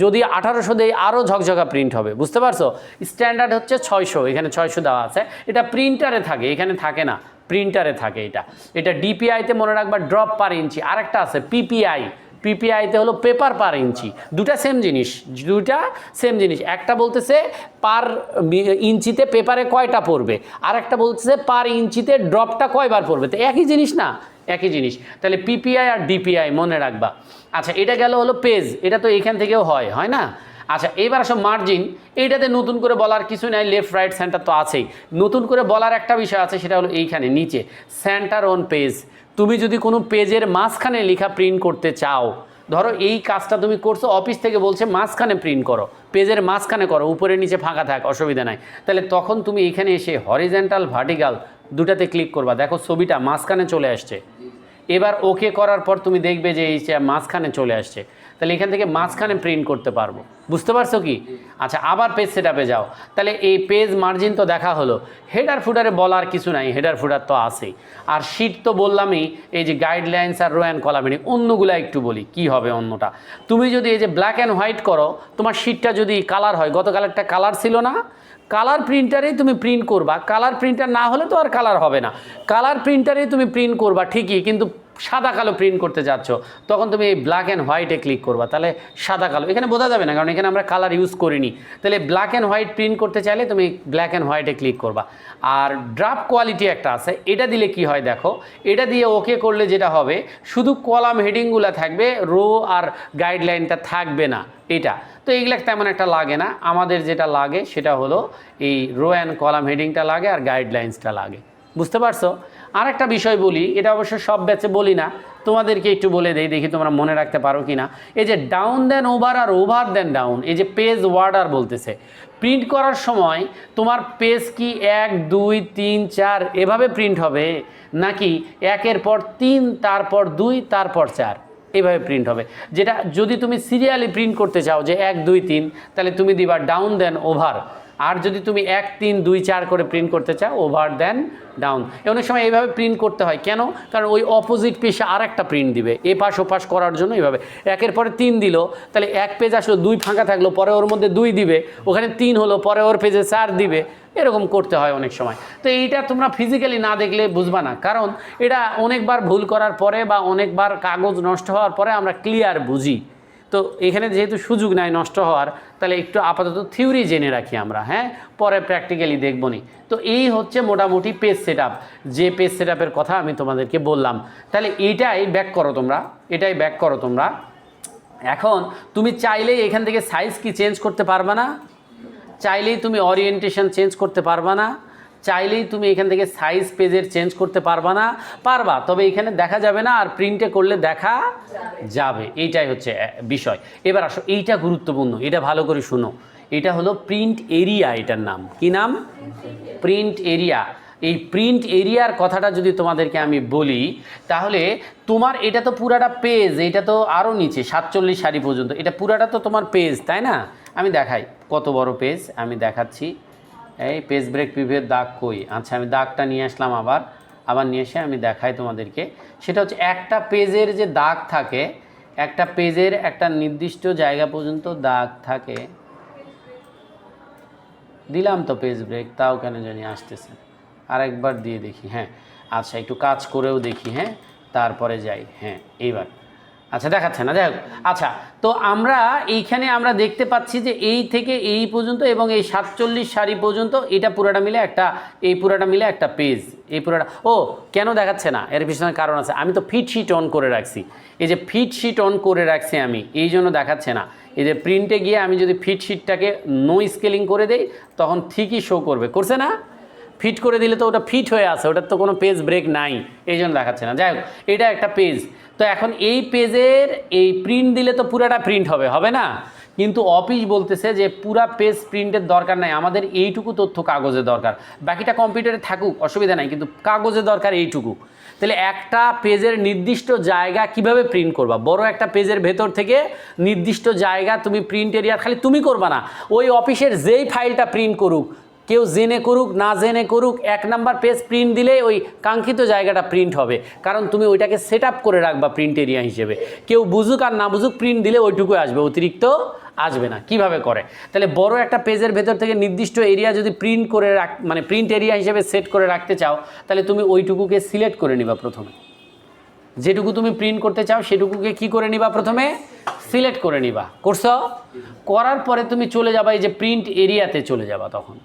যদি 1800 দেই আরও ঝকঝকা প্রিন্ট হবে। বুঝতে পারছো? স্ট্যান্ডার্ড হচ্ছে 600, এখানে 600 দেওয়া আছে। এটা প্রিন্টারে থাকে, এখানে থাকে না, প্রিন্টারে থাকে। এটা ডিপিআইতে মনে রাখবা ড্রপ পার ইঞ্চি। আরেকটা আছে পিপিআইতে হলো পেপার পার ইঞ্চি। দুটা সেম জিনিস। একটা বলতেছে পার ইঞ্চিতে পেপারে কয়টা পড়বে, আর একটা বলতেছে পার ইঞ্চিতে ড্রপটা কয়বার পড়বে। তো একই জিনিস না? একই জিনিস। তাহলে পিপিআই আর ডিপিআই মনে রাখবা। আচ্ছা, এটা গেল হলো পেজ, এটা তো এখান থেকেও হয় না? আচ্ছা, এবার আসো মার্জিন। এইটাতে নতুন করে বলার কিছু নাই, লেফট রাইট সেন্টার তো আছেই। নতুন করে বলার একটা বিষয় আছে, সেটা হলো এইখানে নিচে সেন্টার অন পেজ। তুমি যদি কোনো পেজের মাঝখানে লেখা প্রিন্ট করতে চাও, ধরো এই কাজটা তুমি করছো, অফিস থেকে বলছে মাঝখানে প্রিন্ট করো, পেজের মাঝখানে করো, উপরে নিচে ফাঁকা থাক, অসুবিধা নাই। তাহলে তখন তুমি এখানে এসে হরিজন্টাল ভার্টিক্যাল দুটাতে ক্লিক করবা, দেখো ছবিটা মাঝখানে চলে আসছে। এবার ওকে করার পর তুমি দেখবে যে এই মাঝখানে চলে আসছে। তাহলে এখান থেকে মাঝখানে প্রিন্ট করতে পারবো। বুঝতে পারছো কি? আচ্ছা, আবার পেজ সেটআপে যাও। তাহলে এই পেজ মার্জিন তো দেখা হলো। হেডার ফুডারে বলার কিছু নাই, হেডার ফুডার তো আছেই। আর শিট তো বললামই, এই যে গাইডলাইন্স আর রো অ্যান্ড কলাম হেডিং। অন্যগুলো একটু বলি কি হবে অন্যটা। তুমি যদি এই যে ব্ল্যাক অ্যান্ড হোয়াইট করো, তোমার শিটটা যদি কালার হয়, গতকাল একটা কালার ছিল না, কালার প্রিন্টারেই তুমি প্রিন্ট করবা। কালার প্রিন্টার না হলে তো আর কালার হবে না। কালার প্রিন্টারেই তুমি প্রিন্ট করবা ঠিকই, কিন্তু সাদা কালো প্রিন্ট করতে যাচ্ছ, তখন তুমি এই ব্ল্যাক অ্যান্ড হোয়াইটে ক্লিক করবা। তাহলে সাদা কালো এখানে বোঝা যাবে না, কারণ এখানে আমরা কালার ইউজ করিনি। তাহলে ব্ল্যাক অ্যান্ড হোয়াইট প্রিন্ট করতে চাইলে তুমি ব্ল্যাক অ্যান্ড হোয়াইটে ক্লিক করবা। আর ড্রাফট কোয়ালিটি একটা আছে, এটা দিলে কি হয় দেখো। এটা দিয়ে ওকে করলে যেটা হবে, শুধু কলাম হেডিংগুলো থাকবে, রো আর গাইডলাইনটা থাকবে না। এটা তো এইগুলো তেমন একটা লাগে না। আমাদের যেটা লাগে সেটা হলো এই রো অ্যান্ড কলাম হেডিংটা লাগে আর গাইডলাইন্সটা লাগে। বুঝতে পারছো? আর একটা বিষয় বলি, এটা অবশ্য সব ব্যাচে বলি না, তোমাদেরকে একটু বলে দেই, দেখি তোমরা মনে রাখতে পারো কি না। এই যে ডাউন দেন ওভার আর ওভার দেন ডাউন, এই যে পেজ ওয়ার্ডার বলতেছে, প্রিন্ট করার সময় তোমার পেজ কি 1 2 3 4 এভাবে প্রিন্ট হবে, নাকি 1-এর পর 3 তারপর 2 তারপর 4 এইভাবে প্রিন্ট হবে? যেটা যদি তুমি সিরিয়ালি প্রিন্ট করতে চাও যে 1 2 3, তাহলে তুমি দিবা ডাউন দেন ওভার। আর যদি তুমি 1 3 2 4 করে প্রিন্ট করতে চাও, ওভার দেন ডাউন। অনেক সময় এইভাবে প্রিন্ট করতে হয়, কেন? কারণ ওই অপোজিট পেজে আর একটা প্রিন্ট দিবে, এপাশ ওপাশ করার জন্য এইভাবে 1-এর পরে 3 দিল, তাহলে 1 পেজ আসলো, 2 ফাঁকা থাকলো, পরে ওর মধ্যে 2 দিবে, ওখানে 3 হলো, পরে ওর পেজে 4 দিবে, এরকম করতে হয় অনেক সময়। তো এইটা তোমরা ফিজিক্যালি না দেখলে বুঝবা না, কারণ এটা অনেকবার ভুল করার পরে বা অনেকবার কাগজ নষ্ট হওয়ার পরে আমরা ক্লিয়ার বুঝি। তো এখানে যেহেতু সুযোগ নাই নষ্ট হওয়ার, তাহলে একটু আপাতত থিওরি জেনে রাখি আমরা, হ্যাঁ, পরে প্র্যাকটিক্যালি দেখব নি। তো এই হচ্ছে মোটামুটি পেজ সেটআপ, যে পেজ সেটআপের কথা আমি তোমাদেরকে বললাম। তাহলে এটাই ব্যাক করো তোমরা। এখন তুমি চাইলেই এখান থেকে সাইজ কি চেঞ্জ করতে পারবে না, চাইলেই তুমি ওরিয়েন্টেশন চেঞ্জ করতে পারবে না, চাইলেই তুমি এখান থেকে সাইজ পেজের চেঞ্জ করতে পারবা না, পারবা, তবে এখানে দেখা যাবে না, আর প্রিন্টে করলে দেখা যাবে। এইটাই হচ্ছে বিষয়। এবার আসো, এইটা গুরুত্বপূর্ণ, এটা ভালো করে শুনো। এটা হলো প্রিন্ট এরিয়া, এটার নাম কি নাম? Print area. এই প্রিন্ট এরিয়ার কথাটা যদি তোমাদেরকে আমি বলি, তাহলে তোমার এটা তো পুরাটা পেজ, এটা তো আরও নিচে 47 সারি পর্যন্ত, এটা পুরাটা তো তোমার পেজ, তাই না? আমি দেখাই কত বড় পেজ, আমি দেখাচ্ছি। এই পেজ ব্রেক প্রিভিউয়ের দাগ কই? আচ্ছা, আমি দাগটা নিয়ে আসলাম, আবার নিয়ে এসে আমি দেখাই তোমাদেরকে। সেটা হচ্ছে একটা পেজের যে দাগ থাকে, একটা পেজের একটা নির্দিষ্ট জায়গা পর্যন্ত দাগ থাকে। দিলাম তো পেজ ব্রেক, তাও কেন জানি আসতেছে। আরেকবার দিয়ে দেখি। হ্যাঁ, আচ্ছা, একটু কাজ করেও দেখি। হ্যাঁ, তারপরে যাই। হ্যাঁ, এইবার আচ্ছা দেখাচ্ছে না, যাই হোক। আচ্ছা, তো এইখানে আমরা দেখতে পাচ্ছি যে এই থেকে এই পর্যন্ত এবং এই 47 সারি পর্যন্ত, এটা পুরাটা মিলে একটা, এই পুরাটা মিলে একটা পেজ। এই পুরাটা, ও কেন দেখাচ্ছে না, এর পিছনে কারণ আছে। আমি তো ফিট শিট অন করে রাখছি, এই যে ফিট শিট অন করে রাখছি আমি, এই জন্য দেখাচ্ছে না। এই যে প্রিন্টে গিয়ে আমি যদি ফিট শিটটাকে নো স্কেলিং করে দেই, তখন ঠিকই শো করবে, করছে না? ফিট করে দিলে তো ওটা ফিট হয়ে আছে, ওটার তো কোনো পেজ ব্রেক নাই, এই জন্য দেখাচ্ছে না। যাই হোক, এটা একটা পেজ। তো এখন এই পেজের এই প্রিন্ট দিলে তো পুরাটা প্রিন্ট হবে, হবে না? কিন্তু অফিস বলতেছে যে পুরা পেজ প্রিন্টের দরকার নাই, আমাদের এইটুকু তথ্য কাগজে দরকার, বাকিটা কম্পিউটারে থাকুক অসুবিধা নাই, কিন্তু কাগজে দরকার এইটুকু। তাহলে একটা পেজের নির্দিষ্ট জায়গা কিভাবে প্রিন্ট করবা? বড় একটা পেজের ভেতর থেকে নির্দিষ্ট জায়গা তুমি প্রিন্ট এরিয়া খালি তুমি করবা না, ওই অফিসের যেই ফাইলটা প্রিন্ট করুক, কেউ জেনে করুক না জেনে করুক, 1 নাম্বার পেজ প্রিন্ট দিলে ওই কাঙ্ক্ষিত জায়গাটা প্রিন্ট হবে, কারণ তুমি ওইটাকে সেট আপ করে রাখবা প্রিন্ট এরিয়া হিসেবে। কেউ বুঝুক আর না বুঝুক, প্রিন্ট দিলে ওইটুকু আসবে, অতিরিক্ত আসবে না। কিভাবে করে? তাহলে বড় একটা পেজের ভেতর থেকে নির্দিষ্ট এরিয়া যদি প্রিন্ট করে মানে প্রিন্ট এরিয়া হিসেবে সেট করে রাখতে চাও, তাহলে তুমি ওইটুকুকে সিলেক্ট করে নিবা প্রথমে। যেটুকু তুমি প্রিন্ট করতে চাও সেটুকুকে কি করে নিবা? প্রথমে সিলেক্ট করে নিবা। করছো? করার পরে তুমি চলে যাবা এই যে প্রিন্ট এরিয়াতে চলে যাবা। তখন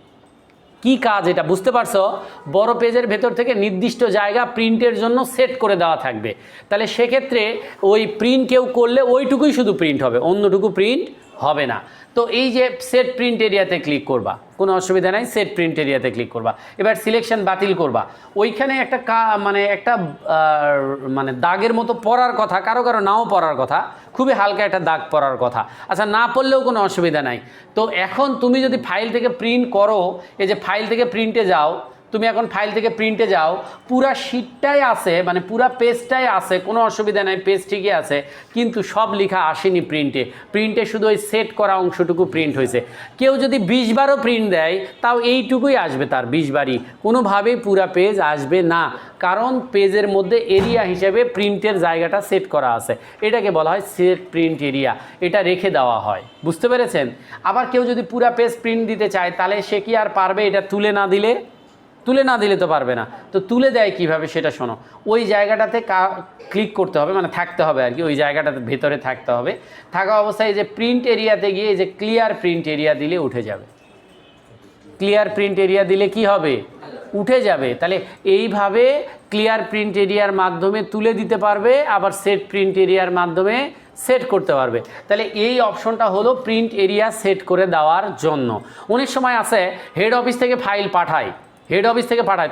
কি কাজ এটা বুঝতে পারছো? বড় পেজের ভেতর থেকে নির্দিষ্ট জায়গা প্রিন্টের জন্য সেট করে দেওয়া থাকবে। তাহলে সেক্ষেত্রে ওই প্রিন্ট কেউ করলে ওইটুকুই শুধু প্রিন্ট হবে, অন্যটুকু প্রিন্ট হবে না। তো এই যে সেট প্রিন্ট এরিয়াতে ক্লিক করবা, কোনো অসুবিধা নাই, সেট প্রিন্ট এরিয়াতে ক্লিক করবা। এবার সিলেকশন বাতিল করবা। ওইখানে একটা মানে দাগের মতো পড়ার কথা, কারো কারো নাও পড়ার কথা, খুবই হালকা একটা দাগ পড়ার কথা। আচ্ছা, না পড়লেও কোনো অসুবিধা নাই। তো এখন তুমি যদি ফাইল থেকে প্রিন্ট করো, এই যে ফাইল থেকে প্রিন্টে যাও, তুমি এখন ফাইল থেকে প্রিন্টে যাও, পুরা শিটটাই আছে, মানে পুরা পেজটাই আছে, কোনো অসুবিধা নাই, পেজ ঠিকই আছে, কিন্তু সব লেখা আসেনি প্রিন্টে শুধু ওই সেট করা অংশটুকু প্রিন্ট হয়েছে। কেউ যদি 20 বারও প্রিন্ট দেয়, তাও এইটুকুই আসবে, তার 20 বারই, কোনোভাবেই পুরা পেজ আসবে না, কারণ পেজের মধ্যে এরিয়া হিসেবে প্রিন্টের জায়গাটা সেট করা আছে। এটাকে বলা হয় সেট প্রিন্ট এরিয়া, এটা রেখে দেওয়া হয়। বুঝতে পেরেছেন? আবার কেউ যদি পুরা পেজ প্রিন্ট দিতে চায়, তাহলে সে কি আর পারবে? এটা তুলে না দিলে তো পারবে না। তো তুলে দেয় কিভাবে সেটা শোনো। ওই জায়গাটাতে ক্লিক করতে হবে, মানে থাকতে হবে আর কি, ওই জায়গাটাতে ভেতরে থাকতে হবে। থাকা অবস্থায় যে প্রিন্ট এরিয়াতে গিয়ে এই যে ক্লিয়ার প্রিন্ট এরিয়া দিলে উঠে যাবে। ক্লিয়ার প্রিন্ট এরিয়া দিলে কি হবে? উঠে যাবে। তাহলে এইভাবে ক্লিয়ার প্রিন্ট এরিয়ার মাধ্যমে তুলে দিতে পারবে, আবার সেট প্রিন্ট এরিয়ার মাধ্যমে সেট করতে পারবে। তাহলে এই অপশনটা হলো প্রিন্ট এরিয়া সেট করে দেওয়ার জন্য। অনেক সময় আছে হেড অফিস থেকে ফাইল পাঠায়,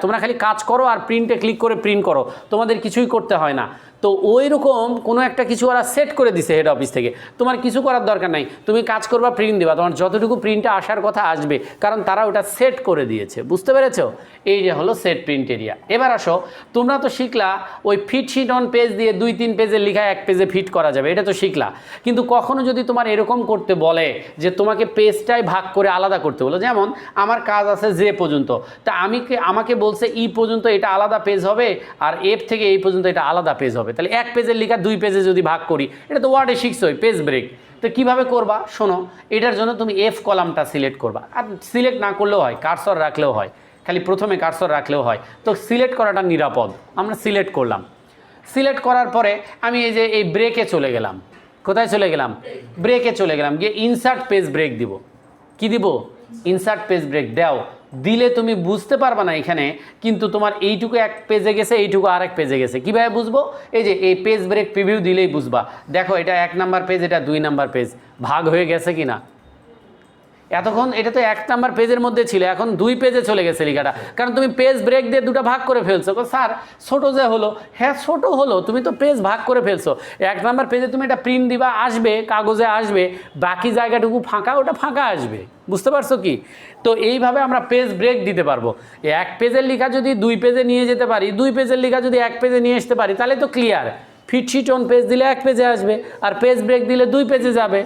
তোমরা খালি কাজ করো আর প্রিন্টে ক্লিক করে প্রিন্ট করো, তোমাদের কিছুই করতে হয় না। তো ওই রকম কোনো একটা কিছু ওরা সেট করে দিছে হেড অফিস থেকে, তোমার কিছু করার দরকার নাই, তুমি কাজ করবা, প্রিন্ট দিবা, তোমার যতটুকু প্রিন্টে আসার কথা আসবে, কারণ তারা ওটা সেট করে দিয়েছে। বুঝতে পেরেছো? এই যে হলো সেট প্রিন্ট এরিয়া। এবার আসো, তোমরা তো শিখলা ওই ফিট শিট অন পেজ দিয়ে 2-3 পেজের লেখা 1 পেজে ফিট করা যাবে, এটা তো শিখলা। কিন্তু কখনো যদি তোমার এরকম করতে বলে যে তোমাকে পেজটাই ভাগ করে আলাদা করতে বলো, যেমন আমার কাজ আছে যে পর্যন্ত, তা আমাকে বলছে ই পর্যন্ত এটা আলাদা পেজ হবে, আর এফ থেকে এই পর্যন্ত এটা আলাদা পেজ হবে। তাহলে 1 পেজের লেখা 2 পেজে যদি ভাগ করি, এটা তো ওয়ার্ডে শিখছোই, পেজ ব্রেক। তো কীভাবে করবা শোনো, এটার জন্য তুমি এফ কলামটা সিলেক্ট করবা, আর সিলেক্ট না করলেও হয়, কার্সর রাখলেও হয়, খালি প্রথমে কার্সর রাখলেও হয়। তো সিলেক্ট করাটা নিরাপদ, আমরা সিলেক্ট করলাম। সিলেক্ট করার পরে আমি এই যে এই ব্রেকে চলে গেলাম। কোথায় চলে গেলাম? ব্রেকে চলে গেলাম, গিয়ে ইনসার্ট পেজ ব্রেক দিব। কি দিব? ইনসার্ট পেজ ব্রেক দাও। দিলে তুমি বুঝতে পারবা না এখানে, কিন্তু তোমার এইটুকু 1 পেজে গেছে, এইটুকু আরেক পেজে গেছে। কীভাবে বুঝবো? এই যে এই পেজ ব্রেক প্রিভিউ দিলেই বুঝবা। দেখো, এটা 1 নাম্বার পেজ, এটা 2 নাম্বার পেজ, ভাগ হয়ে গেছে কি না? এতক্ষণ এটা তো 1 নাম্বার পেজের মধ্যে ছিল, এখন 2 পেজে চলে গেছে লেখাটা, কারণ তুমি পেজ ব্রেক দিয়ে 2টা ভাগ করে ফেলছো। স্যার ছোট যে হলো, হ্যাঁ ছোট হলো, তুমি তো পেজ ভাগ করে ফেলছো। 1 নাম্বার পেজে তুমি এটা প্রিন্ট দিবা, আসবে কাগজে আসবে, বাকি জায়গাটুকু ফাঁকা, ওটা ফাঁকা আসবে, বুঝতে পারছো কি? তো এইভাবে আমরা পেজ ব্রেক দিতে পারবো। 1 পেজের লেখা যদি 2 পেজে নিয়ে যেতে পারি, 2 পেজের লেখা যদি 1 পেজে নিয়ে আসতে পারি, তাহলে তো ক্লিয়ার। ফিটশিট অন পেজ দিলে 1 পেজে আসবে, আর পেজ ব্রেক দিলে 2 পেজে যাবে,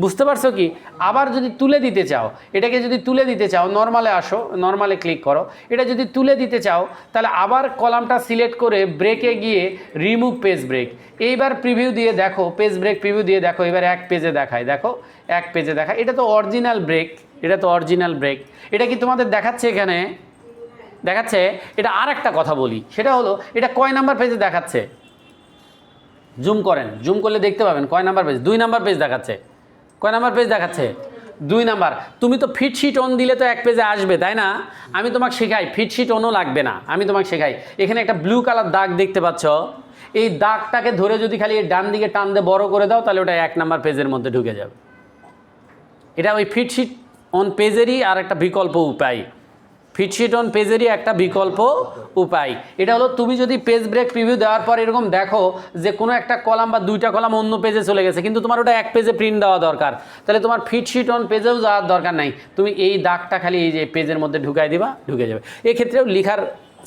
বুঝতে পারছো কি? আবার যদি তুলে দিতে চাও, এটাকে যদি তুলে দিতে চাও, নর্মালে আসো, নর্মালে ক্লিক করো, এটা যদি তুলে দিতে চাও তাহলে আবার কলামটা সিলেক্ট করে ব্রেকে গিয়ে রিমুভ পেজ ব্রেক, এইবার প্রিভিউ দিয়ে দেখো, পেজ ব্রেক প্রিভিউ দিয়ে দেখো, এবার 1 পেজে দেখায়, দেখো 1 পেজে দেখায়। এটা তো অরিজিনাল ব্রেক, এটা তো অরিজিনাল ব্রেক। এটা কি তোমাদের দেখাচ্ছে? এখানে দেখাচ্ছে। এটা আর একটা কথা বলি, সেটা হলো এটা কয় নাম্বার পেজে দেখাচ্ছে? জুম করেন, জুম করলে দেখতে পাবেন কয় নাম্বার পেজ। 2 নাম্বার পেজ দেখাচ্ছে। কয় নাম্বার পেজ দেখাচ্ছে? 2 নাম্বার। তুমি তো ফিটশিট অন দিলে তো 1 পেজে আসবে, তাই না? আমি তোমাকে শেখাই, ফিটশিট অনও লাগবে না, আমি তোমাকে শেখাই। এখানে একটা ব্লু কালার দাগ দেখতে পাচ্ছ, এই দাগটাকে ধরে যদি খালি ডান দিকে টান দিয়ে বড় করে দাও, তাহলে ওটা 1 নাম্বার পেজের মধ্যে ঢুকে যাবে। এটা ওই ফিটশিট অন পেজেরই আর একটা বিকল্প উপায়, ফিটশিট অন পেজেরই একটা বিকল্প উপায়। এটা হলো তুমি যদি পেজ ব্রেক প্রিভিউ দেওয়ার পর এরকম দেখো যে কোনো একটা কলাম বা 2টা কলাম অন্য পেজে চলে গেছে, কিন্তু তোমার ওটা 1 পেজে প্রিন্ট দেওয়া দরকার, তাহলে তোমার ফিটশিট অন পেজেও যাওয়ার দরকার নাই, তুমি এই দাগটা খালি এই যে পেজের মধ্যে ঢুকাই দিবা, ঢুকে যাবে। এক্ষেত্রেও লেখার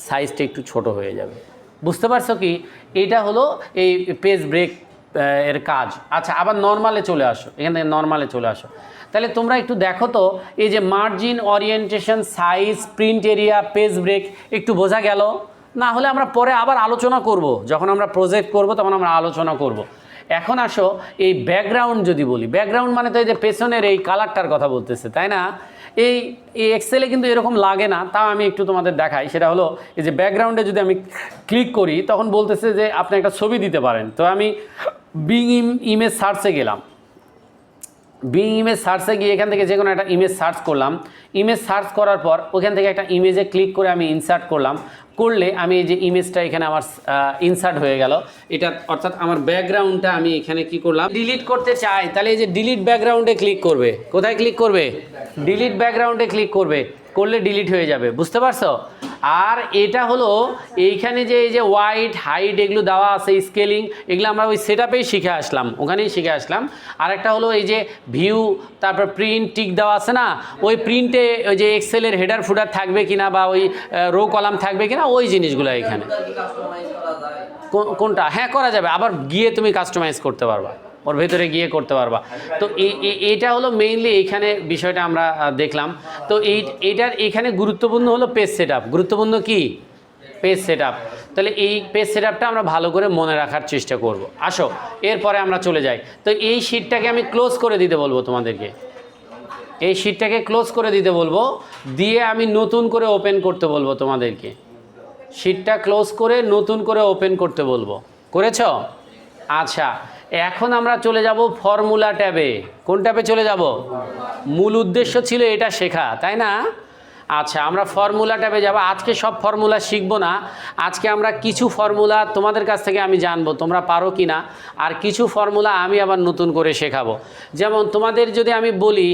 সাইজটা একটু ছোট হয়ে যাবে, বুঝতে পারছো কি? এইটা হলো এই পেজ ব্রেক এর কাজ। আচ্ছা, আবার নর্মালে চলে আসো, এখান থেকে নর্মালে চলে আসো। তাহলে তোমরা একটু দেখো তো, এই যে margin, orientation, size, print area, page break, একটু বোঝা গেল? না হলে আমরা পরে আবার আলোচনা করব, যখন আমরা প্রজেক্ট করব তখন আমরা আলোচনা করব। এখন আসো এই ব্যাকগ্রাউন্ড যদি বলি, ব্যাকগ্রাউন্ড মানে তো এই যে পেছনের এই কালারটার কথা বলতেছে, তাই না? এই এক্সেলে কিন্তু এরকম লাগে না, তাও আমি একটু তোমাদের দেখাই। সেটা হলো এই যে ব্যাকগ্রাউন্ডে যদি আমি ক্লিক করি, তখন বলতেছে যে আপনি একটা ছবি দিতে পারেন। তো আমি বিং ইমেজ সার্চে গেলাম, বিং ইমেজ সার্চে গিয়ে এখান থেকে যে কোনো একটা ইমেজ সার্চ করলাম। ইমেজ সার্চ করার পর ওখান থেকে একটা ইমেজে ক্লিক করে আমি ইনসার্ট করলাম, করলে আমি এই যে ইমেজটা এখানে আমার ইনসার্ট হয়ে গেল। এটা অর্থাৎ আমার ব্যাকগ্রাউন্ডটা আমি এখানে কি করলাম, ডিলিট করতে চাই, তাহলে এই যে ডিলিট ব্যাকগ্রাউন্ডে ক্লিক করবে। কোথায় ক্লিক করবে? ডিলিট ব্যাকগ্রাউন্ডে ক্লিক করবে, করলে ডিলিট হয়ে যাবে, বুঝতে পারছো? আর এটা হলো এইখানে যে এই যে হোয়াইট, হাইট এগুলো দেওয়া আছে, স্কেলিং, এগুলো আমরা ওই সেটআপেই শিখে আসলাম, ওখানেই শিখে আসলাম। আর একটা হলো এই যে ভিউ, তারপর প্রিন্ট টিক দেওয়া আছে না, ওই প্রিন্টে ওই যে এক্সেলের হেডার ফুডার থাকবে কিনা বা ওই রো কলাম থাকবে কিনা, ওই জিনিসগুলো এখানে। কোনটা? হ্যাঁ করা যাবে, আবার গিয়ে তুমি কাস্টমাইজ করতে পারবা, ওর ভেতরে গিয়ে করতে পারবা। তো এইটা হলো মেইনলি এইখানে বিষয়টা আমরা দেখলাম। তো এইটার এখানে গুরুত্বপূর্ণ হলো পেজ সেটআপ। গুরুত্বপূর্ণ কি? Page setup. তাহলে এই পেজ সেটআপটা আমরা ভালো করে মনে রাখার চেষ্টা করব। আসো এরপরে আমরা চলে যাই। তো এই শিটটাকে আমি ক্লোজ করে দিতে বলবো তোমাদেরকে, এই শিটটাকে ক্লোজ করে দিতে বলবো, দিয়ে আমি নতুন করে ওপেন করতে বলবো তোমাদেরকে। শিটটা ক্লোজ করে নতুন করে ওপেন করতে বলবো, করেছ? আচ্ছা, এখন আমরা চলে যাব ফর্মুলা ট্যাবে। কোন ট্যাবে চলে যাব? মূল উদ্দেশ্য ছিল এটা শেখা, তাই না? আচ্ছা, আমরা ফর্মুলা ট্যাবে যাব। আজকে সব ফর্মুলা শিখবো না, আজকে আমরা কিছু ফর্মুলা তোমাদের কাছ থেকে আমি জানবো তোমরা পারো কি না, আর কিছু ফর্মুলা আমি আবার নতুন করে শেখাবো। যেমন তোমাদের যদি আমি বলি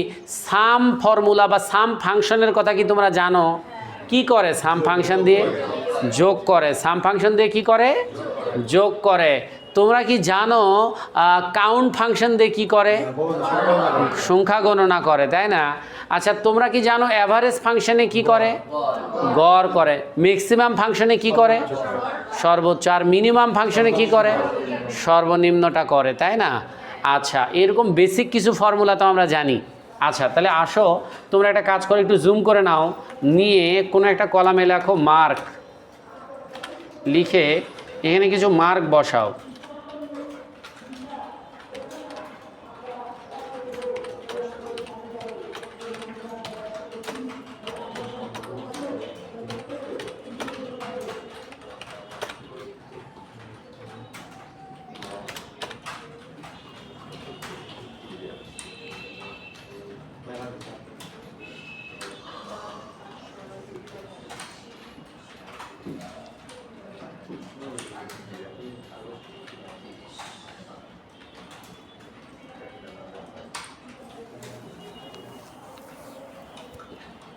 সাম ফর্মুলা বা সাম ফাংশনের কথা কি তোমরা জানো? কি করে সাম ফাংশন দিয়ে? যোগ করে। সাম ফাংশন দিয়ে কি করে? যোগ করে। তোমরা কি জানো কাউন্ট ফাংশন দিয়ে কি করে? সংখ্যা গণনা করে, তাই না? আচ্ছা, তোমরা কি জানো অ্যাভারেজ ফাংশনে কি করে? গড় করে। ম্যাক্সিমাম ফাংশনে কি করে? সর্বোচ্চ। আর মিনিমাম ফাংশনে কি করে? সর্বনিম্নটা করে, তাই না? আচ্ছা, এরকম বেসিক কিছু ফর্মুলা তো আমরা জানি। আচ্ছা, তাহলে আসো তোমরা একটা কাজ করে একটু জুম করে নাও, নিয়ে কোনো একটা কলামে লেখো মার্ক, লিখে এখানে কিছু মার্ক বসাও।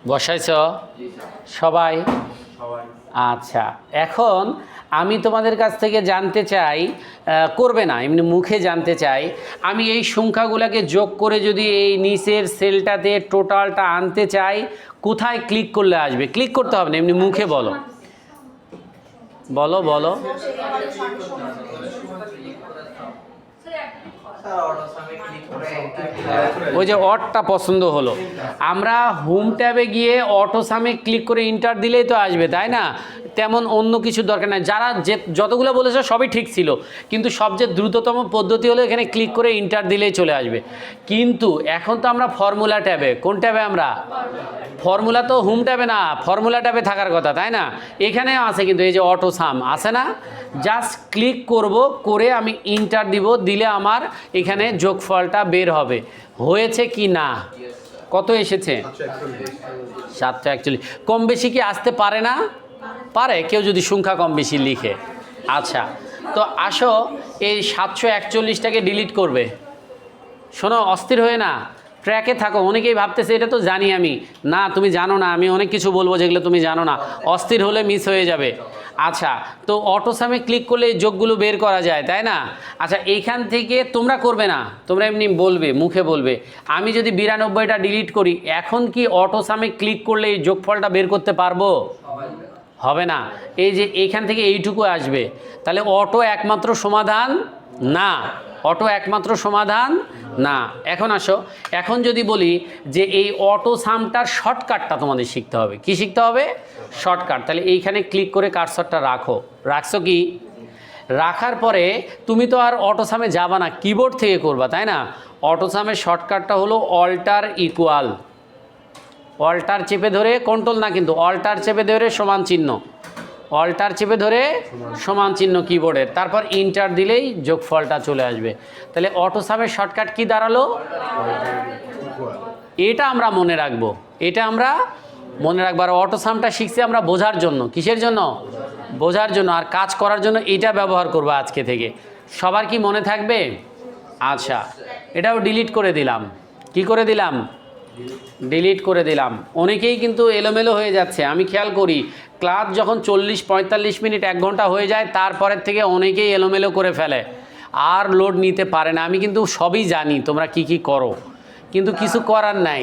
বসাইছ সবাই? আচ্ছা, এখন আমি তোমাদের কাছ থেকে জানতে চাই, করবে না এমনি মুখে জানতে চাই, আমি এই সংখ্যাগুলোকে যোগ করে যদি এই নিচের সেলটাতে টোটালটা আনতে চাই, কোথায় ক্লিক করলে আসবে? ক্লিক করতে হবে না, এমনি মুখে বলো বলো বলো। ওই যে অটটা পছন্দ হলো, আমরা হোম ট্যাবে গিয়ে অটো সামে ক্লিক করে ইন্টার দিলেই তো আসবে, তাই না? তেমন অন্য কিছু দরকার নাই। যারা যতগুলো বলেছে সবই ঠিক ছিল, কিন্তু সবচেয়ে দ্রুততম পদ্ধতি হলো এখানে ক্লিক করে ইন্টার দিলেই চলে আসবে। কিন্তু এখন তো আমরা ফর্মুলা ট্যাবে, কোন ট্যাবে আমরা? ফর্মুলা তো হোম ট্যাবে না, ফর্মুলা ট্যাবে থাকার কথা, তাই না? এখানেও আছে কিন্তু, এই যে অটো সাম আছে না, জাস্ট ক্লিক করব, করে আমি ইন্টার দিব, দিলে আমার এখানে যোগফলটা বের হবে। হয়েছে কি না? কত এসেছে? 741। কম বেশি কি আসতে পারে না? পারে, কেউ যদি সংখ্যা কম বেশি লিখে। আচ্ছা, তো আসো এই 741টাকে ডিলিট করবে। শোনো, অস্থির হয়ে না, ট্র্যাকে থাকো। অনেকেই ভাবতেছে এটা তো জানি আমি। না, তুমি জানো না, আমি অনেক কিছু বলবো যেগুলো তুমি জানো না, অস্থির হলে মিস হয়ে যাবে। আচ্ছা, তো অটো সামে ক্লিক করলে এই যোগগুলো বের করা যায়, তাই না? আচ্ছা, এইখান থেকে তোমরা করবে না, তোমরা এমনি বলবে, মুখে বলবে। আমি যদি 92টা ডিলিট করি, এখন কি অটো সামে ক্লিক করলে এই যোগফলটা বের করতে পারবো? হবে না। এই যে এইখান থেকে এইটুকু আসবে, তাহলে অটো একমাত্র সমাধান না, অটো একমাত্র সমাধান না। এখন আসো, এখন যদি বলি যে এই অটো সামটার শর্টকাটটা তোমাদের শিখতে হবে। কি শিখতে হবে? শর্টকাট। তাহলে এইখানে ক্লিক করে কার্সরটা রাখো। রাখছো কি? রাখার পরে তুমি তো আর অটো সামে যাবা না, কিবোর্ড থেকে করবা, তাই না? অটো সামের শর্টকাটটা হলো অল্টার ইকুয়াল। অল্টার চেপে ধরে, কন্ট্রোল না কিন্তু, অল্টার চেপে ধরে সমান চিহ্ন, অল্টার চেপে ধরে সমান চিহ্ন কিবোর্ডের, তারপর ইন্টার দিলেই যোগফলটা চলে আসবে। তাহলে অটো সামের শর্টকাট কি দাঁড়ালো? এটা আমরা মনে রাখবো, এটা আমরা মনে রাখবো। আর অটো সামটা শিখছি আমরা বোঝার জন্য। কিসের জন্য? বোঝার জন্য। আর কাজ করার জন্য এটা ব্যবহার করবো আজকে থেকে। সবার কি মনে থাকবে? আচ্ছা, এটাও ডিলিট করে দিলাম। কি করে দিলাম? ডিলিট করে দিলাম। অনেকেই কিন্তু এলোমেলো হয়ে যাচ্ছে, আমি খেয়াল করি। ক্লাস যখন 40-45 মিনিট 1 ঘন্টা হয়ে যায়, তারপরের থেকে অনেকেই এলোমেলো করে ফেলে, আর লোড নিতে পারে না। আমি কিন্তু সবই জানি তোমরা কি কি করো, কিন্তু কিছু করার নাই।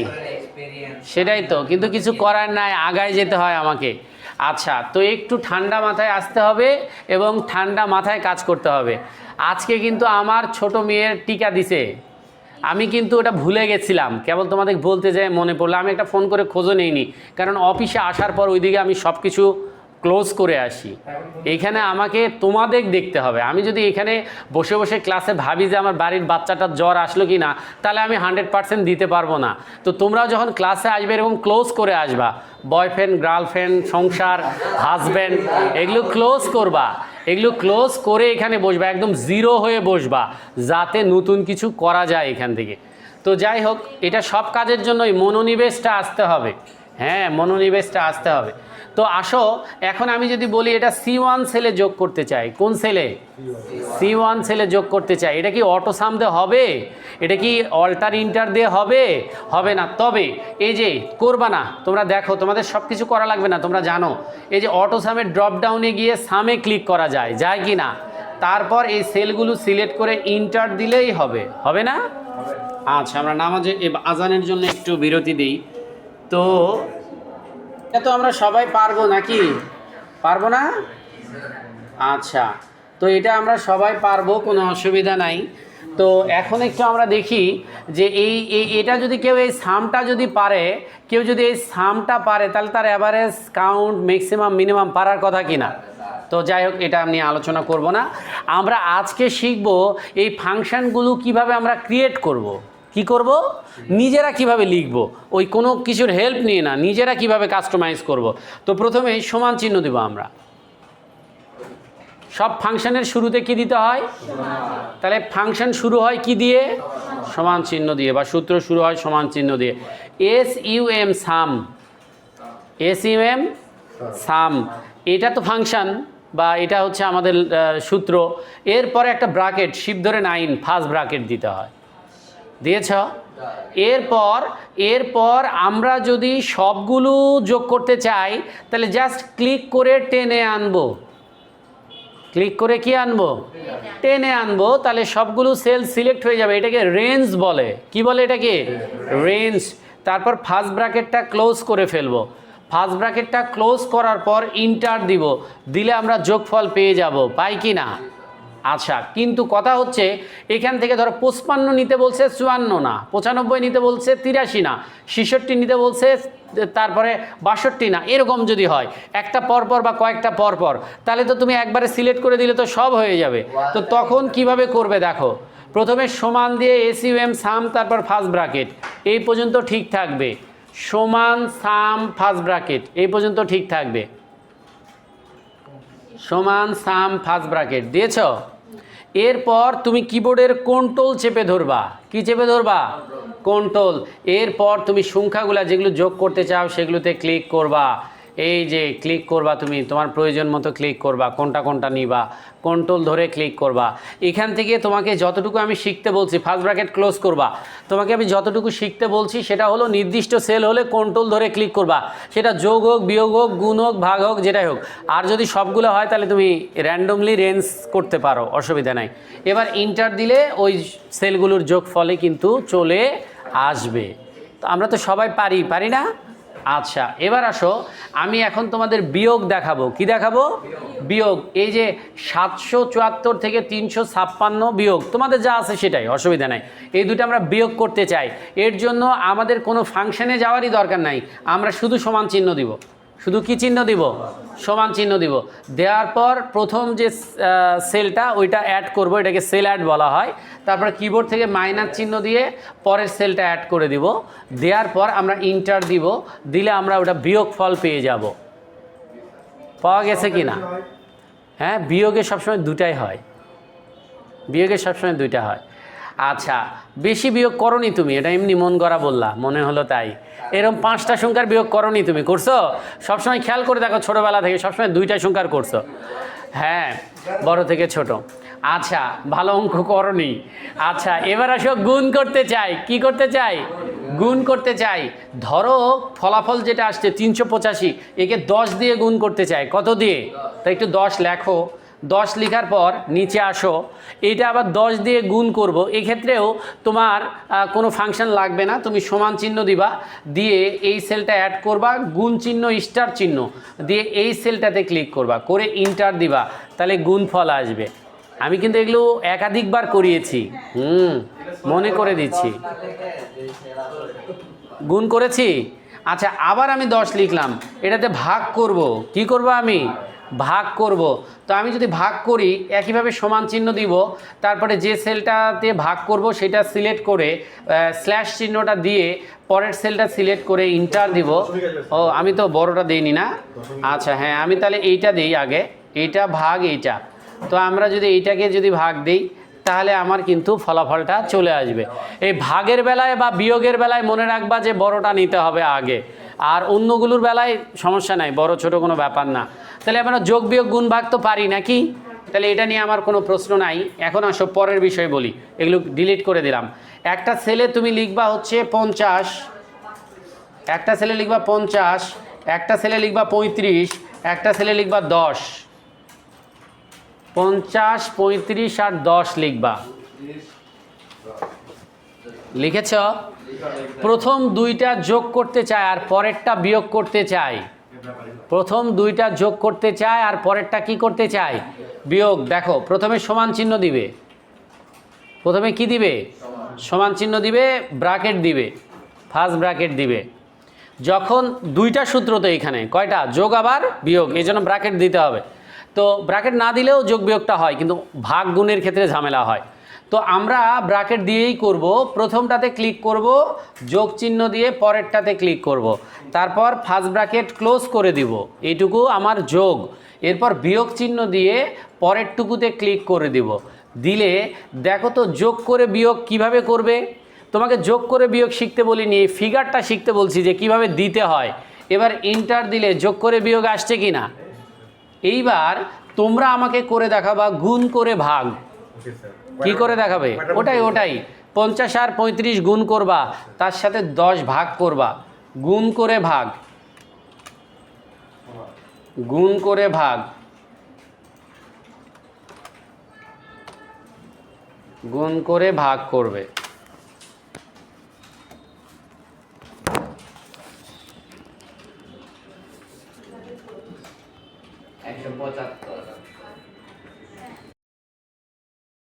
সেটাই তো, কিন্তু কিছু করার নাই, আগায় যেতে হয় আমাকে। আচ্ছা, তো একটু ঠান্ডা মাথায় আসতে হবে এবং ঠান্ডা মাথায় কাজ করতে হবে। আজকে কিন্তু আমার ছোট মেয়ের টিকা দিছে, আমি কিন্তু ওটা ভুলে গেছিলাম, কেবল তোমাদের বলতে যাই মনে পড়লো। আমি একটা ফোন করে খোঁজও নেইনি, কারণ অফিসে আসার পর ওইদিকে আমি সব কিছু ক্লোজ করে আসি। এইখানে আমাকে তোমাদের দেখতে হবে। আমি যদি এখানে বসে বসে ক্লাসে ভাবি যে আমার বাড়ির বাচ্চাটার জ্বর আসলো কি না, তাহলে আমি 100% দিতে পারবো না। তো তোমরাও যখন ক্লাসে আসবে এরকম ক্লোজ করে আসবা। বয়ফ্রেন্ড, গার্লফ্রেন্ড, সংসার, হাজব্যান্ড, এগুলো ক্লোজ করবা। এগুলো ক্লোজ করে এখানে বসবা, একদম জিরো হয়ে বসবা, যাতে নতুন কিছু করা যায় এখান থেকে। তো যাই হোক, এটা সব কাজের জন্যই মনোনিবেশটা আসতে হবে। হ্যাঁ, মনোনিবেশটা আসতে হবে। তো আসো, এখন আমি যদি বলি এটা C1 সেলে যোগ করতে চাই, কোন সেলে? C1 সেলে যোগ করতে চাই। এটা কি অটো সাম দিয়ে হবে? এটা কি অল্টার ইন্টার দিয়ে হবে? হবে না। তবে এই যে করবা না, তোমরা দেখো, তোমাদের সব কিছু করা লাগবে না, তোমরা জানো। এই যে অটো সামের ড্রপ ডাউনে গিয়ে সামে ক্লিক করা যায়, যায় কি না? তারপর এই সেলগুলো সিলেক্ট করে ইন্টার দিলেই হবে, হবে না? আচ্ছা, আমরা নামাজে আজানের জন্য একটু বিরতি দিই। তো এটা তো আমরা সবাই পারবো নাকি? পারবো না? আচ্ছা, তো এটা আমরা সবাই পারবো, কোনো অসুবিধা নাই। তো এখন একটু আমরা দেখি যে এটা যদি কেউ এই সামটা যদি পারে, কেউ যদি এই সামটা পারে, তাহলে তার অ্যাভারেজ, কাউন্ট, ম্যাক্সিমাম, মিনিমাম পারার কথা কিনা। তো যাই হোক, এটা আমি আলোচনা করব না। আমরা আজকে শিখব এই ফাংশনগুলো কিভাবে আমরা ক্রিয়েট করব। কি করব? নিজেরা কিভাবে লিখব, ওই কোনো কিছুর হেল্প নিয়ে না, নিজেরা কিভাবে কাস্টমাইজ করব। তো প্রথমে সমান চিহ্ন দেব আমরা। সব ফাংশনের শুরুতে কি দিতে হয়? তাহলে ফাংশন শুরু হয় কি দিয়ে? সমান চিহ্ন দিয়ে, বা সূত্র শুরু হয় সমান চিহ্ন দিয়ে। SUM সাম, SUM সাম, এটা তো ফাংশন, বা এটা হচ্ছে আমাদের সূত্র। এরপরে একটা ব্র্যাকেট, শিপ ধরে 9, ফার্স্ট ব্র্যাকেট দিতে হয়। দিয়েছ? এরপর আমরা যদি সবগুলো যোগ করতে চাই তাহলে জাস্ট ক্লিক করে টেনে আনবো, ক্লিক করে কি আনবো, টেনে আনবো, তাহলে সবগুলো সেল সিলেক্ট হয়ে যাবে। এটাকে রেঞ্জ বলে, কি বলে এটাকে, রেঞ্জ। তারপর ফার্স্ট ব্র্যাকেটটা ক্লোজ করে ফেলবো, ফার্স্ট ব্র্যাকেটটা ক্লোজ করার পর ইন্টার দিব, দিলে আমরা যোগফল পেয়ে যাব, পাই কি না? আচ্ছা, কিন্তু কথা হচ্ছে এখান থেকে ধরো 55 নিতে বলছে 54 না, 95 নিতে বলছে 83 না, 66 নিতে বলছে তারপরে 62 না, এরকম যদি হয় একটা পরপর বা কয়েকটা পরপর, তাহলে তো তুমি একবারে সিলেক্ট করে দিলে তো সব হয়ে যাবে। তো তখন কিভাবে করবে দেখো, প্রথমে সমান দিয়ে এসইউএম সাম, তারপর ফার্স্ট ব্র্যাকেট, এই পর্যন্ত ঠিক থাকবে, সমান সাম ফার্স্ট ব্র্যাকেট এই পর্যন্ত ঠিক থাকবে, সমান সাম ফার্স্ট ব্র্যাকেট দিয়েছ। এরপর তুমি কিবোর্ডের কন্ট্রোল চেপে ধরবা, কি চেপে ধরবা, কন্ট্রোল। এরপর তুমি সংখ্যাগুলো যেগুলো যোগ করতে চাও সেগুলোতে ক্লিক করবা, এই যে ক্লিক করবা, তুমি তোমার প্রয়োজন মতো ক্লিক করবা, কোনটা কোনটা নিবা, কন্ট্রোল ধরে ক্লিক করবা। এখান থেকে তোমাকে যতটুকু আমি শিখতে বলছি, ফার্স্ট ব্র্যাকেট ক্লোজ করবা, তোমাকে আমি যতটুকু শিখতে বলছি সেটা হলো নির্দিষ্ট সেল হলে কন্ট্রোল ধরে ক্লিক করবা, সেটা যোগ হোক, বিয়োগ হোক, গুণ হোক, ভাগ হোক, যেটাই হোক। আর যদি সবগুলো হয় তাহলে তুমি র্যান্ডমলি রেঞ্জ করতে পারো, অসুবিধা নাই। এবার ইন্টার দিলে ওই সেলগুলোর যোগ ফলে কিন্তু চলে আসবে। তো আমরা তো সবাই পারি না? আচ্ছা, এবার আসো, আমি এখন তোমাদের বিয়োগ দেখাবো। কি দেখাবো? বিয়োগ। এই যে 774 থেকে 356 বিয়োগ, তোমাদের যা আছে সেটাই, অসুবিধা নাই। এই দুটো আমরা বিয়োগ করতে চাই, এর জন্য আমাদের কোনো ফাংশনে যাওয়ারই দরকার নাই, আমরা শুধু সমান চিহ্ন দিব। শুধু কি চিহ্ন দিব? সমান চিহ্ন দিব। দেওয়ার পর প্রথম যে সেলটা ওইটা অ্যাড করব, এটাকে সেল অ্যাড বলা হয়। তারপরে কিবোর্ড থেকে মাইনাস চিহ্ন দিয়ে পরের সেলটা অ্যাড করে দিব, দেওয়ার পর আমরা ইন্টার দিব, দিলে আমরা ওটা বিয়োগ ফল পেয়ে যাব। পাওয়া গেছে কি না? হ্যাঁ, বিয়োগে সবসময় দুটাই হয়, বিয়োগে সবসময় দুইটা হয়। আচ্ছা, বেশি বিয়োগ করনি তুমি, এটা এমনি মন গড়া বললা, মনে হলো তাই। এরকম 5টা সংখ্যার বিয়োগ করনি তুমি, করছো? সবসময় খেয়াল করে দেখো, ছোটোবেলা থেকে সবসময় 2টা সংখ্যার করছো। হ্যাঁ, বড় থেকে ছোট। আচ্ছা, ভালো অঙ্ক করনি। আচ্ছা, এবার আসো গুণ করতে চাই। কি করতে চাই? গুণ করতে চাই। ধরো ফলাফল যেটা আসছে 385, একে 10 দিয়ে গুণ করতে চাই। কত দিয়ে? তাই একটু 10 লেখো। 10 লেখার পর নিচে আসো, এটা আবার 10 দিয়ে গুণ করব। এক্ষেত্রেও তোমার কোনো ফাংশন লাগবে না, তুমি সমান চিহ্ন দিবা, দিয়ে এই সেলটা অ্যাড করবা, গুণ চিহ্ন স্টার চিহ্ন দিয়ে এই সেলটাতে ক্লিক করবা, করে ইন্টার দিবা, তাহলে গুণফল আসবে। আমি কিন্তু এগুলো একাধিকবার করিয়েছি, মনে করে দিচ্ছি। গুণ করেছি। আচ্ছা, আবার আমি 10 লিখলাম, এটাতে ভাগ করব। কি করব? আমি ভাগ করব। তো আমি যদি ভাগ করি, একইভাবে সমান চিহ্ন দিব, তারপরে যে সেলটাতে ভাগ করব সেটা সিলেক্ট করে স্ল্যাশ চিহ্নটা দিয়ে পরের সেলটা সিলেক্ট করে ইন্টার দিব। ও, আমি তো বড়টা দিইনি না। আচ্ছা, হ্যাঁ, আমি তাহলে এইটা দিই আগে, এইটা ভাগ এইটা। তো আমরা যদি এইটাকে যদি ভাগ দিই, তাহলে আমার কিন্তু ফলাফলটা চলে আসবে। এই ভাগের বেলায় বা বিয়োগের বেলায় মনে রাখবা যে বড়টা নিতে হবে আগে, আর অন্যগুলোর বেলায় সমস্যা নাই, বড় ছোট কোনো ব্যাপার না। তাহলে আমরা যোগ বিয়োগ গুণ ভাগ তো পারি নাকি? তাহলে এটা নিয়ে আমার কোনো প্রশ্ন নাই। এখন আসো পরের বিষয় বলি, এগুলো ডিলিট করে দিলাম। একটা সেলে তুমি লিখবা হচ্ছে 50, একটা সেলে লিখবা 50, একটা সেলে লিখবা 35, একটা সেলে লিখবা 10। 50, 35 আর 10 লিখবা। লিখেছ? প্রথম দুইটা যোগ করতে চায় আর পরেরটা বিয়োগ করতে চাই। প্রথম দুইটা যোগ করতে চায় আর পরেরটা কি করতে চায়? বিয়োগ। দেখো, প্রথমে সমান চিহ্ন দিবে, প্রথমে কি দিবে? সমান চিহ্ন দিবে, ব্র্যাকেট দিবে, ফার্স্ট ব্র্যাকেট দিবে। যখন দুইটা সূত্র, তো এখানে কয়টা? যোগ আবার বিয়োগ, এই জন্য ব্র্যাকেট দিতে হবে। তো ব্র্যাকেট না দিলেও যোগ বিয়োগটা হয়, কিন্তু ভাগ গুণের ক্ষেত্রে ঝামেলা হয়। তো আমরা ব্র্যাকেট দিয়েই করব। প্রথমটাতে ক্লিক করব, যোগ চিহ্ন দিয়ে পরেরটাতে ক্লিক করব, তারপর ফার্স্ট ব্র্যাকেট ক্লোজ করে দিব, এইটুকু আমার যোগ। এরপর বিয়োগ চিহ্ন দিয়ে পরেরটুকুতে ক্লিক করে দিব, দিলে দেখো তো যোগ করে বিয়োগ কিভাবে করবে। তোমাকে যোগ করে বিয়োগ শিখতে বলিনি, এই ফিগারটা শিখতে বলছি যে কিভাবে দিতে হয়। এবার ইন্টার দিলে যোগ করে বিয়োগ আসছে কি না? এইবার তোমরা আমাকে করে দেখাবা গুণ করে ভাগ। কি করে দেখাবে? ওটাই 50 আর 35 গুণ করবা, তার সাথে 10 ভাগ করবা, গুণ করে ভাগ, গুণ করে ভাগ, গুণ করে ভাগ করবে। একশো 75